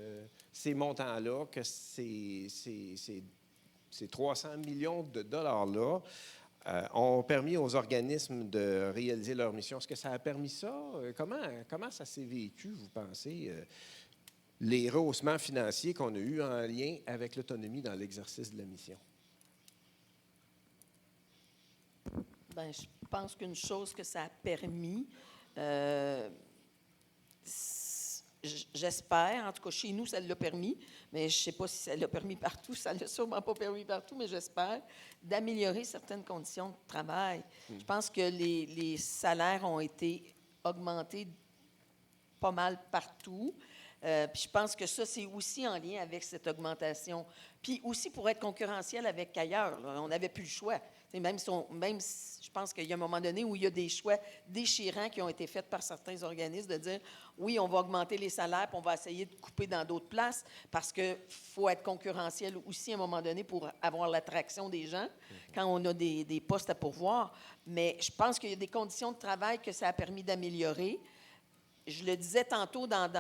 montants-là, que ces 300 millions de dollars-là ont permis aux organismes de réaliser leur mission? Est-ce que ça a permis ça? Comment ça s'est vécu, vous pensez, les rehaussements financiers qu'on a eus en lien avec l'autonomie dans l'exercice de la mission? Bien, je pense qu'une chose que ça a permis, j'espère, en tout cas chez nous, ça l'a permis, mais je ne sais pas si ça l'a permis partout, ça ne l'a sûrement pas permis partout, mais j'espère, d'améliorer certaines conditions de travail. Je pense que les salaires ont été augmentés pas mal partout. Puis je pense que ça, c'est aussi en lien avec cette augmentation. Puis aussi pour être concurrentiel avec ailleurs, là, on n'avait plus le choix. Même si je pense qu'il y a un moment donné où il y a des choix déchirants qui ont été faits par certains organismes de dire oui, on va augmenter les salaires, puis on va essayer de couper dans d'autres places parce qu'il faut être concurrentiel aussi à un moment donné pour avoir l'attraction des gens quand on a des postes à pourvoir. Mais je pense qu'il y a des conditions de travail que ça a permis d'améliorer. Je le disais tantôt dans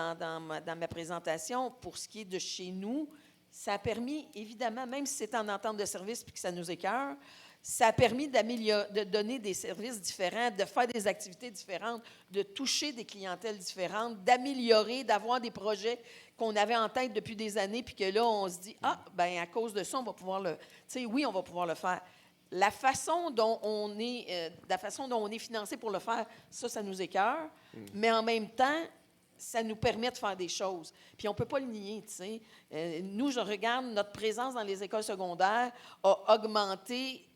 ma présentation, pour ce qui est de chez nous, ça a permis, évidemment, même si c'est en entente de service et que ça nous écœure, ça a permis de donner des services différents, de faire des activités différentes, de toucher des clientèles différentes, d'améliorer, d'avoir des projets qu'on avait en tête depuis des années, puis que là, on se dit, ah, bien, à cause de ça, on va pouvoir oui, on va pouvoir le faire. La façon dont on est financé pour le faire, ça nous écœure, mais en même temps, ça nous permet de faire des choses. Puis on ne peut pas le nier, tu sais. Nous, je regarde, notre présence dans les écoles secondaires a augmenté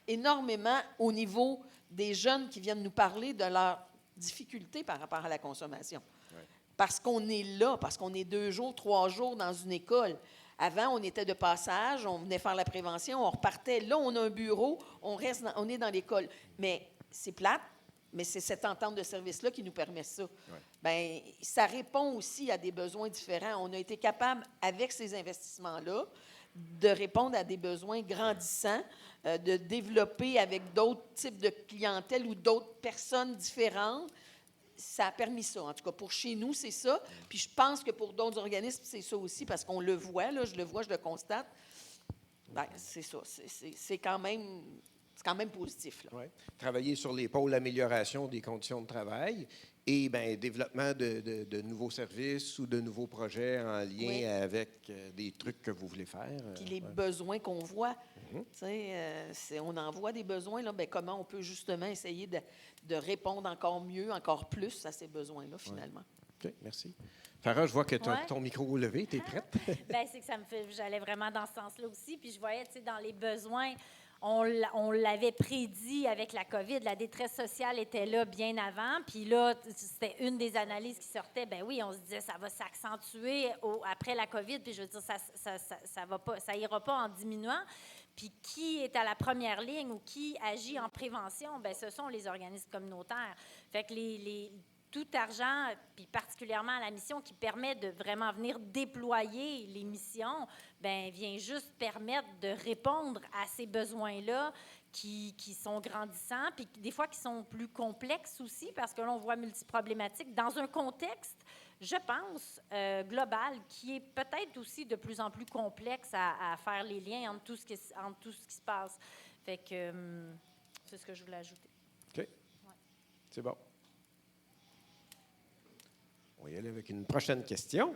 énormément au niveau des jeunes qui viennent nous parler de leurs difficultés par rapport à la consommation. Ouais. Parce qu'on est là, parce qu'on est 2 jours, 3 jours dans une école. Avant, on était de passage, on venait faire la prévention, on repartait. Là, on a un bureau, on est dans l'école. Mais c'est plate, mais c'est cette entente de service-là qui nous permet ça. Ouais. Bien, ça répond aussi à des besoins différents. On a été capable, avec ces investissements-là, de répondre à des besoins grandissants, de développer avec d'autres types de clientèle ou d'autres personnes différentes. Ça a permis ça. En tout cas, pour chez nous, c'est ça. Puis je pense que pour d'autres organismes, c'est ça aussi, parce qu'on le voit, là, je le constate. Bien, c'est ça. C'est quand même positif. Là. Ouais. Travailler sur les pôles d'amélioration des conditions de travail et bien, développement de nouveaux services ou de nouveaux projets en lien avec des trucs que vous voulez faire. Puis les besoins qu'on voit. On en voit des besoins. Là, bien, comment on peut justement essayer de répondre encore mieux, encore plus à ces besoins-là, finalement. OK, merci. Farah, je vois que tu as ton micro levé. Tu es prête? Bien, c'est que j'allais vraiment dans ce sens-là aussi. Puis je voyais, tu sais, dans les besoins, on l'avait prédit avec la COVID. La détresse sociale était là bien avant. Puis là, c'était une des analyses qui sortait. Bien oui, on se disait ça va s'accentuer après la COVID. Puis je veux dire, ça ira pas en diminuant. Puis qui est à la première ligne ou qui agit en prévention? Bien, ce sont les organismes communautaires. Fait que tout argent, puis particulièrement la mission qui permet de vraiment venir déployer les missions, bien, vient juste permettre de répondre à ces besoins-là qui sont grandissants, puis des fois qui sont plus complexes aussi, parce que là, on voit multiproblématiques dans un contexte, je pense, global, qui est peut-être aussi de plus en plus complexe à faire les liens entre tout ce qui se passe. Fait que c'est ce que je voulais ajouter. OK. Ouais. C'est bon. On va y aller avec une prochaine question.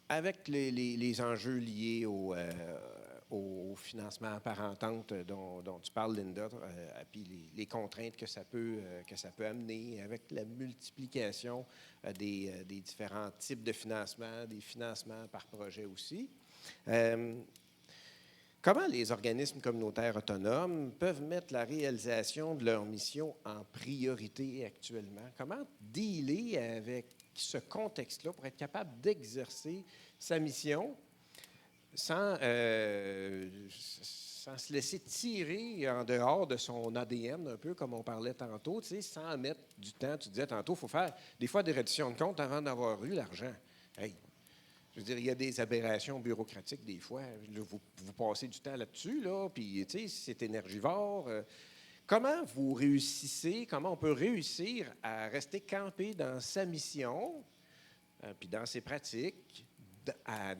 Avec les enjeux liés au financement par entente dont tu parles, Linda, puis les contraintes que ça peut amener avec la multiplication des différents types de financement, des financements par projet aussi. Comment les organismes communautaires autonomes peuvent mettre la réalisation de leur mission en priorité actuellement? Comment dealer avec ce contexte-là pour être capable d'exercer sa mission sans se laisser tirer en dehors de son ADN, un peu comme on parlait tantôt, tu sais, sans mettre du temps? Tu disais tantôt, il faut faire des fois des redditions de comptes avant d'avoir eu l'argent. Hey, je veux dire, il y a des aberrations bureaucratiques des fois. Là, vous passez du temps là-dessus, là, puis, tu sais, c'est énergivore. Comment vous réussissez, comment on peut réussir à rester campé dans sa mission, puis dans ses pratiques,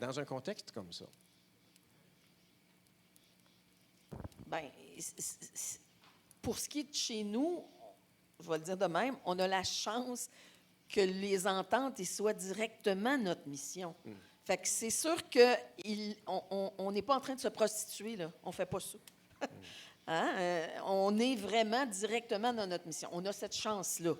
dans un contexte comme ça? Bien, pour ce qui est de chez nous, je vais le dire de même, on a la chance que les ententes y soient directement notre mission. Fait que c'est sûr qu'on n'est pas en train de se prostituer, là. On ne fait pas ça. Hein? On est vraiment directement dans notre mission. On a cette chance-là.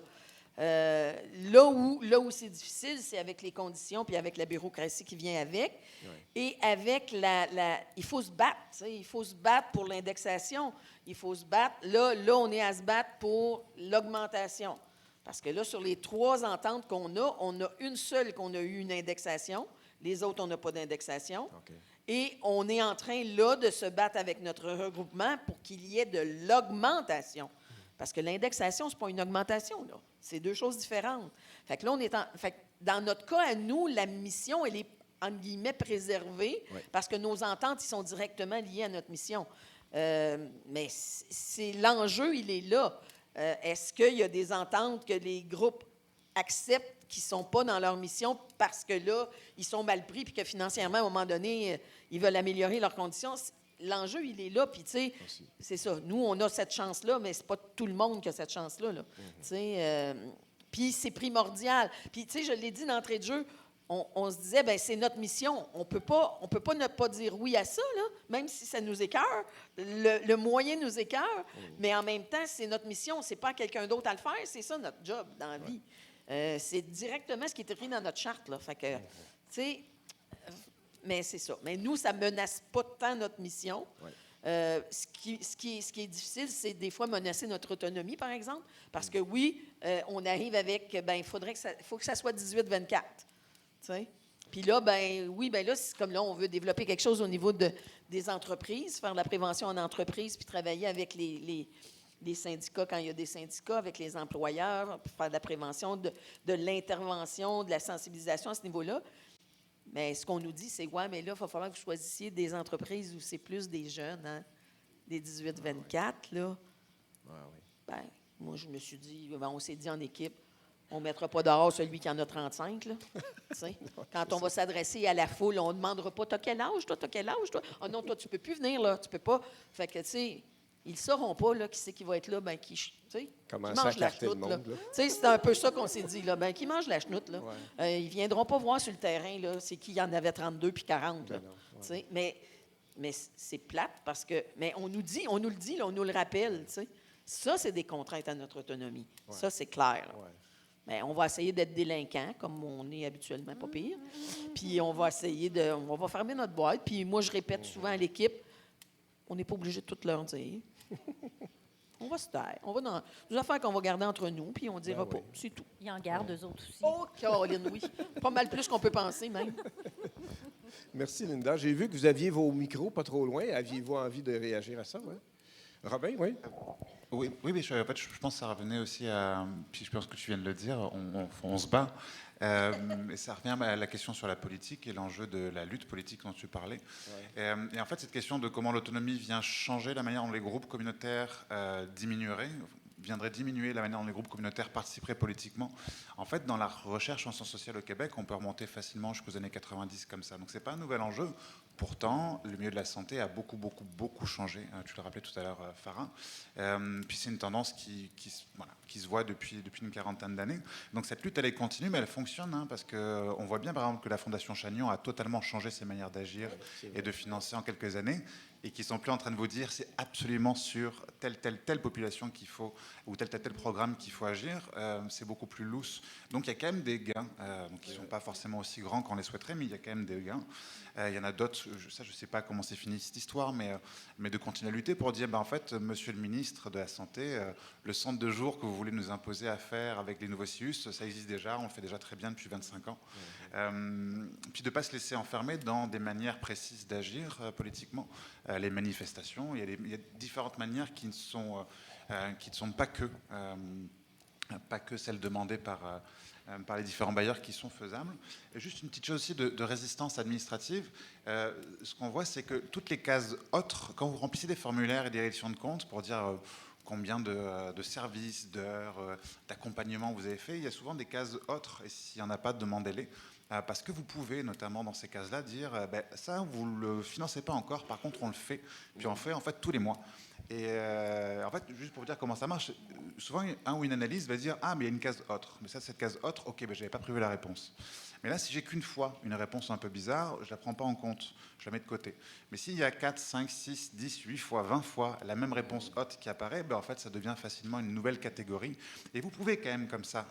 Là où c'est difficile, c'est avec les conditions puis avec la bureaucratie qui vient avec. Ouais. Et avec il faut se battre. Il faut se battre pour l'indexation. Il faut se battre. Là, on est à se battre pour l'augmentation. Parce que là, sur les 3 ententes qu'on a, on a une seule qu'on a eu une indexation. Les autres, on n'a pas d'indexation. Okay. Et on est en train, là, de se battre avec notre regroupement pour qu'il y ait de l'augmentation. Parce que l'indexation, ce n'est pas une augmentation, là. C'est 2 choses différentes. Fait que là, dans notre cas, à nous, la mission, elle est, entre guillemets, préservée, oui, parce que nos ententes, ils sont directement liées à notre mission. Mais l'enjeu, il est là. Est-ce qu'il y a des ententes que les groupes acceptent qui ne sont pas dans leur mission parce que là, ils sont mal pris puis que financièrement, à un moment donné, ils veulent améliorer leurs conditions? L'enjeu, il est là, puis tu sais, c'est ça. Nous, on a cette chance-là, mais c'est pas tout le monde qui a cette chance-là, là. Tu sais, puis c'est primordial. Puis, tu sais, je l'ai dit d'entrée de jeu, on se disait, bien, c'est notre mission. On peut pas ne pas dire oui à ça, là, même si ça nous écoeure. Le moyen nous écoeure, mais en même temps, c'est notre mission. C'est pas à quelqu'un d'autre à le faire. C'est ça, notre job dans la vie. C'est directement ce qui est écrit dans notre charte, là. Fait que, tu sais... Mais c'est ça. Mais nous, ça ne menace pas tant notre mission. Ouais. Ce qui est difficile, c'est des fois menacer notre autonomie, par exemple. Parce que oui, on arrive avec, bien, il faut que ça soit 18-24. Tu sais? Puis là, ben oui, ben là, c'est comme là, on veut développer quelque chose au niveau des entreprises, faire de la prévention en entreprise, puis travailler avec les syndicats quand il y a des syndicats, avec les employeurs, pour faire de la prévention, de l'intervention, de la sensibilisation à ce niveau-là. Mais ce qu'on nous dit, c'est, ouais, mais là, il va falloir que vous choisissiez des entreprises où c'est plus des jeunes, hein? Des 18-24, là. Ah, oui. Ben, moi, je me suis dit, ben, on s'est dit en équipe, on ne mettra pas dehors celui qui en a 35, là. Quand on va s'adresser à la foule, on ne demandera pas, t'as quel âge, toi? T'as quel âge, toi? Ah non, toi, tu ne peux plus venir, là. Tu peux pas. Fait que, tu sais, ils ne sauront pas, là, qui c'est qui va être là, ben, qui mange la chenoute, là. C'est un peu ça qu'on s'est dit, là. Ben, qui mange la chenoute, là. Ouais. Ils ne viendront pas voir sur le terrain, là, c'est qui en avait 32 puis 40, là. Ouais. Mais c'est plate parce que... Mais on nous le dit, là, on nous le rappelle, tu sais. Ça, c'est des contraintes à notre autonomie. Ouais. Ça, c'est clair. Ouais. Mais on va essayer d'être délinquant, comme on est habituellement, pas pire. Puis on va essayer on va fermer notre boîte. Puis moi, je répète souvent à l'équipe, on n'est pas obligé de tout leur dire. On va se taire. On va dans des affaires qu'on va garder entre nous, puis on ne dira pas. C'est tout. Ils en gardent, eux autres aussi. Oh, Caroline, oui. Pas mal plus qu'on peut penser, même. Merci, Linda. J'ai vu que vous aviez vos micros pas trop loin. Aviez-vous envie de réagir à ça? Ouais? Robin, oui? Oui, mais en fait, je pense que ça revenait aussi à... Puis je pense que tu viens de le dire, on se bat. Et ça revient à la question sur la politique et l'enjeu de la lutte politique dont tu parlais. Ouais. Et en fait, cette question de comment l'autonomie vient changer la manière dont les groupes communautaires viendrait diminuer la manière dont les groupes communautaires participeraient politiquement. En fait, dans la recherche en sciences sociales au Québec, on peut remonter facilement jusqu'aux années 90 comme ça. Donc, ce n'est pas un nouvel enjeu. Pourtant, le milieu de la santé a beaucoup changé. Tu le rappelais tout à l'heure, Farah. Puis c'est une tendance qui se voit depuis une quarantaine d'années. Donc cette lutte, elle est continue, mais elle fonctionne, hein, parce qu'on voit bien, par exemple, que la Fondation Chagnon a totalement changé ses manières d'agir et de financer en quelques années, et qui ne sont plus en train de vous dire c'est absolument sur telle population qu'il faut, ou tel programme qu'il faut agir. C'est beaucoup plus loose. Donc il y a quand même des gains, qui ne sont pas forcément aussi grands qu'on les souhaiterait, mais il y a quand même des gains. Il y en a d'autres je ne sais pas comment c'est fini cette histoire, mais de continuer à lutter pour dire, en fait, monsieur le ministre de la Santé, le centre de jour que vous voulez nous imposer à faire avec les nouveaux CIUS, ça existe déjà, on le fait déjà très bien depuis 25 ans. Puis de ne pas se laisser enfermer dans des manières précises d'agir politiquement. Les manifestations, il y a différentes manières qui ne sont pas que celles demandées par les différents bailleurs qui sont faisables. Et juste une petite chose aussi de résistance administrative. Ce qu'on voit, c'est que toutes les cases autres, quand vous remplissez des formulaires et des redditions de comptes pour dire combien de services, d'heures, d'accompagnement vous avez fait, il y a souvent des cases autres. Et s'il n'y en a pas, demandez-les. Parce que vous pouvez, notamment dans ces cases-là, dire ça, vous ne le financez pas encore, par contre, on le fait. Puis on le fait, en fait, tous les mois. Et en fait, juste pour vous dire comment ça marche, souvent, un ou une analyse va dire « Ah, mais il y a une case autre. Mais ça, cette case autre, ok, je n'avais pas prévu la réponse. » Mais là, si j'ai qu'une fois une réponse un peu bizarre, je ne la prends pas en compte, je la mets de côté. Mais s'il y a 4, 5, 6, 10, 8 fois, 20 fois la même réponse haute qui apparaît, en fait, ça devient facilement une nouvelle catégorie. Et vous pouvez quand même comme ça,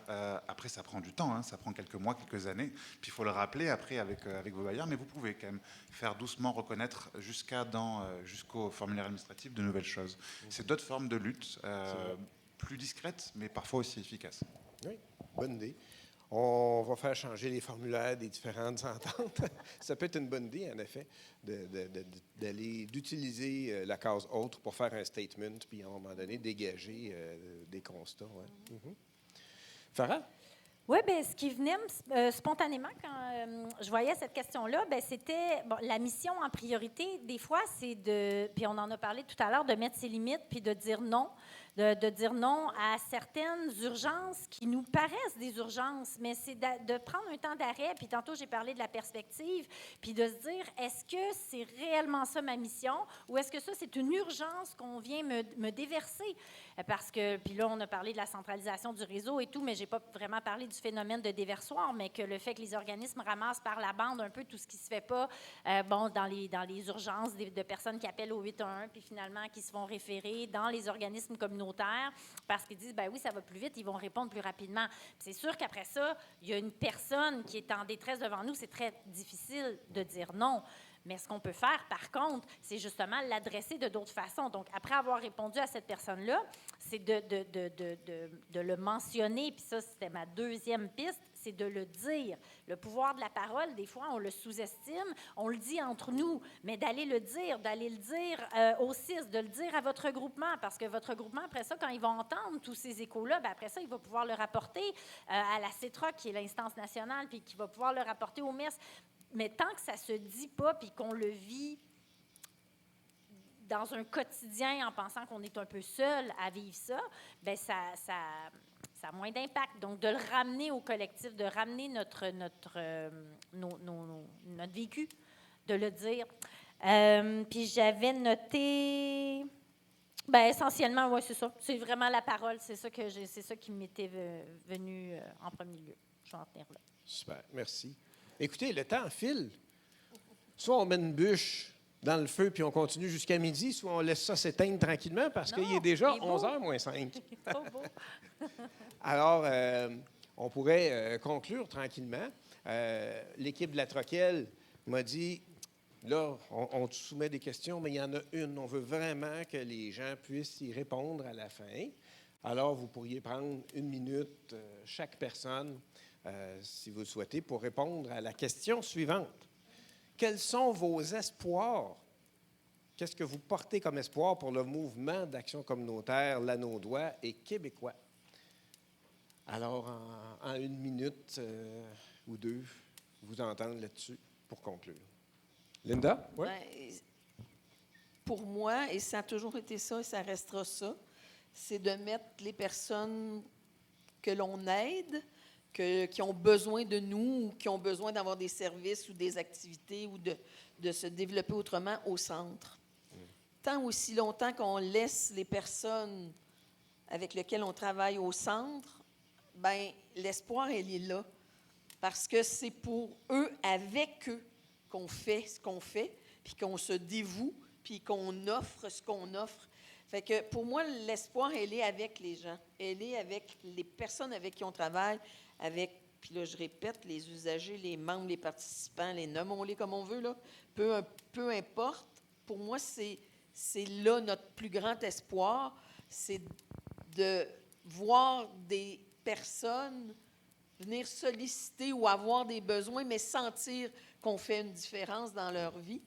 après ça prend du temps, ça prend quelques mois, quelques années, puis il faut le rappeler après avec vos bailleurs, mais vous pouvez quand même faire doucement reconnaître jusqu'au formulaire administratif de nouvelles choses. C'est d'autres formes de lutte, plus discrètes, mais parfois aussi efficaces. Oui, bonne idée. On va faire changer les formulaires des différentes ententes. Ça peut être une bonne idée, en effet, d'utiliser la case « autre » pour faire un statement, puis à un moment donné, dégager des constats. Ouais. Farah? Oui, bien, ce qui venait spontanément quand je voyais cette question-là, c'était la mission en priorité. Des fois, c'est puis on en a parlé tout à l'heure, de mettre ses limites puis de dire non. De dire non à certaines urgences qui nous paraissent des urgences, mais c'est de prendre un temps d'arrêt, puis tantôt j'ai parlé de la perspective, puis de se dire, est-ce que c'est réellement ça ma mission, ou est-ce que ça c'est une urgence qu'on vient me déverser? Parce que, puis là on a parlé de la centralisation du réseau et tout, mais j'ai pas vraiment parlé du phénomène de déversoir, mais que le fait que les organismes ramassent par la bande un peu tout ce qui se fait pas, dans les urgences de personnes qui appellent au 811, puis finalement qui se font référer dans les organismes communautaires, parce qu'ils disent, oui, ça va plus vite, ils vont répondre plus rapidement. Puis c'est sûr qu'après ça, il y a une personne qui est en détresse devant nous, c'est très difficile de dire non. Mais ce qu'on peut faire, par contre, c'est justement l'adresser de d'autres façons. Donc, après avoir répondu à cette personne-là, c'est de le mentionner, puis ça, c'était ma deuxième piste, c'est de le dire. Le pouvoir de la parole, des fois, on le sous-estime, on le dit entre nous, mais d'aller le dire au CIS, de le dire à votre groupement, parce que votre groupement, après ça, quand ils vont entendre tous ces échos-là, après ça, il va pouvoir le rapporter à la CETROC, qui est l'instance nationale, puis qui va pouvoir le rapporter au MERS. Mais tant que ça ne se dit pas puis qu'on le vit dans un quotidien en pensant qu'on est un peu seul à vivre ça, ça a moins d'impact. Donc, de le ramener au collectif, de ramener notre vécu, de le dire. Puis j'avais noté... essentiellement, oui, c'est ça. C'est vraiment la parole. C'est ça qui m'était venu en premier lieu. Je vais en tenir là. Super, merci. Écoutez, le temps file. Soit on met une bûche dans le feu puis on continue jusqu'à midi, soit on laisse ça s'éteindre tranquillement parce qu'il est déjà 11h moins 5. Alors, on pourrait conclure tranquillement. L'équipe de la Troquelle m'a dit, là, on te soumet des questions, mais il y en a une. On veut vraiment que les gens puissent y répondre à la fin. Alors, vous pourriez prendre 1 minute chaque personne, si vous le souhaitez, pour répondre à la question suivante. Quels sont vos espoirs? Qu'est-ce que vous portez comme espoir pour le mouvement d'action communautaire Lanaudois et québécois? Alors, en 1 minute ou 2, vous entendre là-dessus pour conclure. Linda? Oui? Pour moi, et ça a toujours été ça et ça restera ça, c'est de mettre les personnes que l'on aide, qui ont besoin de nous ou qui ont besoin d'avoir des services ou des activités ou de se développer autrement au centre. Tant aussi longtemps qu'on laisse les personnes avec lesquelles on travaille au centre, l'espoir, elle est là. Parce que c'est pour eux, avec eux, qu'on fait ce qu'on fait, puis qu'on se dévoue, puis qu'on offre ce qu'on offre. Fait que pour moi, l'espoir, elle est avec les gens. Elle est avec les personnes avec qui on travaille, avec puis là, je répète, les usagers, les membres, les participants, les nommons-les comme on veut, là, peu importe, pour moi, c'est là notre plus grand espoir, c'est de voir des personnes venir solliciter ou avoir des besoins, mais sentir qu'on fait une différence dans leur vie,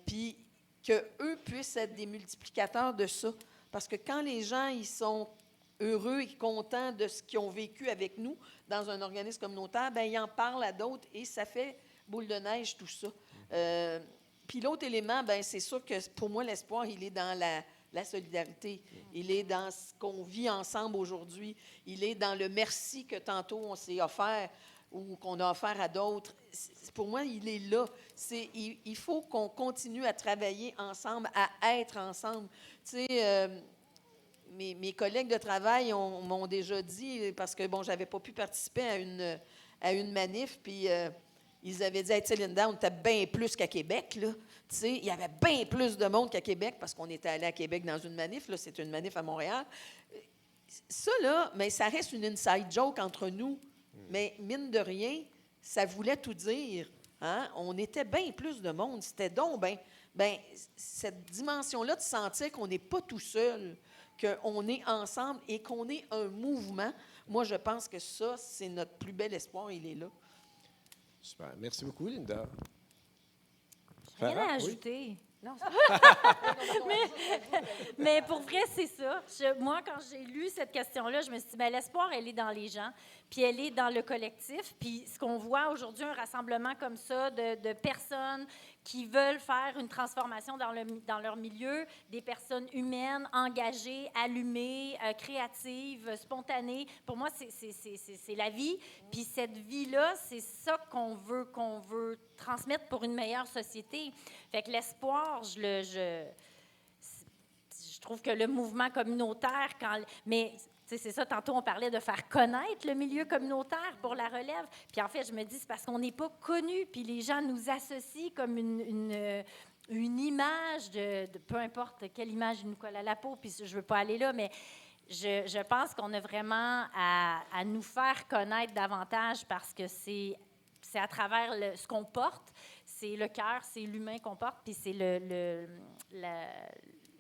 puis qu'eux puissent être des multiplicateurs de ça. Parce que quand les gens ils sont heureux et contents de ce qu'ils ont vécu avec nous dans un organisme communautaire, bien, ils en parlent à d'autres et ça fait boule de neige, tout ça. Puis l'autre élément, bien, c'est sûr que pour moi, l'espoir, il est dans la solidarité. Il est dans ce qu'on vit ensemble aujourd'hui. Il est dans le merci que tantôt on s'est offert ou qu'on a offert à d'autres. Pour moi, il est là. Il faut qu'on continue à travailler ensemble, à être ensemble. Tu sais, mes collègues de travail m'ont déjà dit, parce que, bon, je n'avais pas pu participer à une manif, puis ils avaient dit, hey, tu sais, Linda, on était bien plus qu'à Québec, là. Tu sais, il y avait bien plus de monde qu'à Québec, parce qu'on était allé à Québec dans une manif, là, c'est une manif à Montréal. Ça, là, mais ça reste une inside joke entre nous. Mais mine de rien, ça voulait tout dire. Hein? On était bien plus de monde. C'était donc, cette dimension-là de sentir qu'on n'est pas tout seul, qu'on est ensemble et qu'on est un mouvement. Moi, je pense que ça, c'est notre plus bel espoir. Il est là. Super. Merci beaucoup, Linda. Rien Farah, à oui? ajouter. Non. mais pour vrai, c'est ça. Moi, quand j'ai lu cette question-là, je me suis dit, bien, l'espoir, elle est dans les gens, puis elle est dans le collectif. Puis ce qu'on voit aujourd'hui, un rassemblement comme ça de personnes qui veulent faire une transformation dans leur milieu, des personnes humaines, engagées, allumées, créatives, spontanées. Pour moi, c'est la vie. Puis cette vie-là, c'est ça qu'on veut transmettre pour une meilleure société. Fait que l'espoir, je trouve que le mouvement communautaire, mais c'est ça, tantôt on parlait de faire connaître le milieu communautaire pour la relève. Puis en fait, je me dis, c'est parce qu'on n'est pas connu, puis les gens nous associent comme une image de peu importe quelle image nous colle à la peau, puis je ne veux pas aller là, mais je pense qu'on a vraiment à nous faire connaître davantage parce que c'est à travers ce qu'on porte, c'est le cœur, c'est l'humain qu'on porte, puis c'est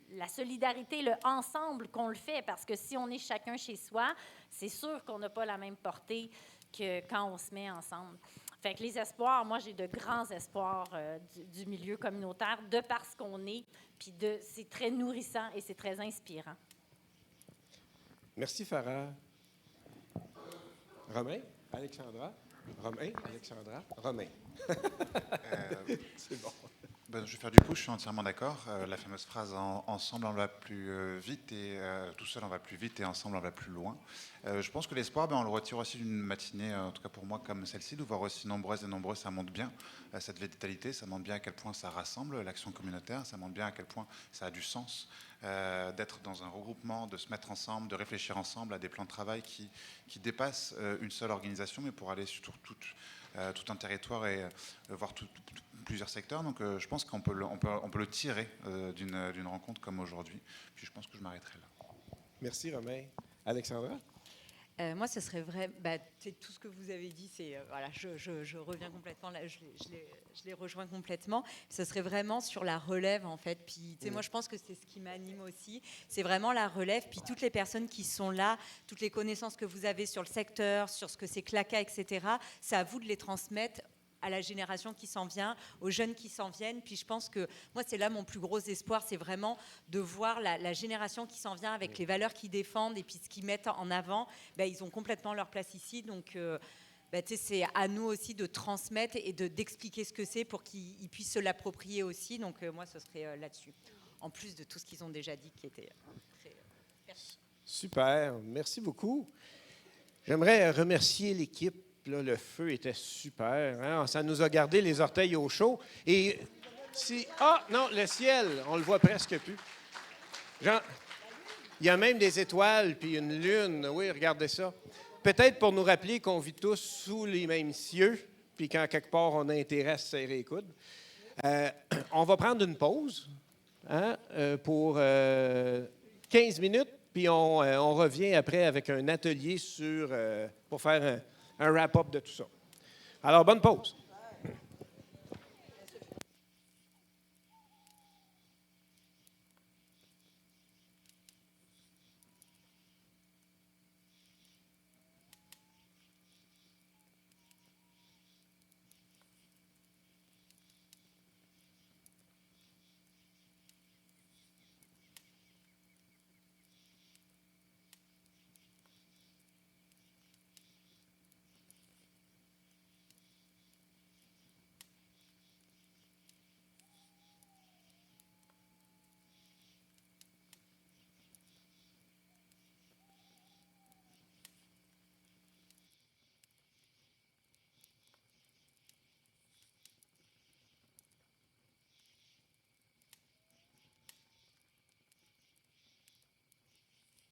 la solidarité, le ensemble qu'on le fait, parce que si on est chacun chez soi, c'est sûr qu'on n'a pas la même portée que quand on se met ensemble. Fait que les espoirs, moi, j'ai de grands espoirs du milieu communautaire, de parce qu'on est, puis c'est très nourrissant et c'est très inspirant. Merci, Farah. Romain? Alexandra? Romain? Alexandra? Romain. C'est bon. Ben, je vais faire du coup, je suis entièrement d'accord. La fameuse phrase ensemble on va plus vite et tout seul on va plus vite et ensemble on va plus loin. Je pense que l'espoir, on le retire aussi d'une matinée, en tout cas pour moi comme celle-ci, de voir aussi nombreuses et nombreux, ça montre bien cette vitalité, ça montre bien à quel point ça rassemble l'action communautaire, ça montre bien à quel point ça a du sens d'être dans un regroupement, de se mettre ensemble, de réfléchir ensemble à des plans de travail qui dépassent une seule organisation, mais pour aller sur tout un territoire et voir plusieurs secteurs. Donc je pense qu'on peut le tirer d'une rencontre comme aujourd'hui. Puis je pense que je m'arrêterai là. Merci, Romain. Alexandra? Moi, ce serait vrai. C'est tout ce que vous avez dit. C'est voilà, je reviens complètement là. Je les rejoins complètement. Ce serait vraiment sur la relève en fait. Puis, moi, je pense que c'est ce qui m'anime aussi. C'est vraiment la relève. Puis toutes les personnes qui sont là, toutes les connaissances que vous avez sur le secteur, sur ce que c'est CLACA, etc. C'est à vous de les transmettre à la génération qui s'en vient, aux jeunes qui s'en viennent. Puis je pense que moi, c'est là mon plus gros espoir, c'est vraiment de voir la génération qui s'en vient avec les valeurs qu'ils défendent et puis ce qu'ils mettent en avant. Ils ont complètement leur place ici. Donc, c'est à nous aussi de transmettre et d'expliquer ce que c'est pour qu'ils puissent se l'approprier aussi. Donc, moi, ce serait là-dessus. En plus de tout ce qu'ils ont déjà dit qui était très pertinent. Super. Merci beaucoup. J'aimerais remercier l'équipe. Là, le feu était super. Hein? Ça nous a gardé les orteils au chaud. Et non, le ciel, on le voit presque plus. Genre, il y a même des étoiles puis une lune. Oui, regardez ça. Peut-être pour nous rappeler qu'on vit tous sous les mêmes cieux, puis qu'en quelque part, on a intérêt à se serrer les coudes. On va prendre une pause pour 15 minutes, puis on revient après avec un atelier pour faire un wrap-up de tout ça. Alors, bonne pause.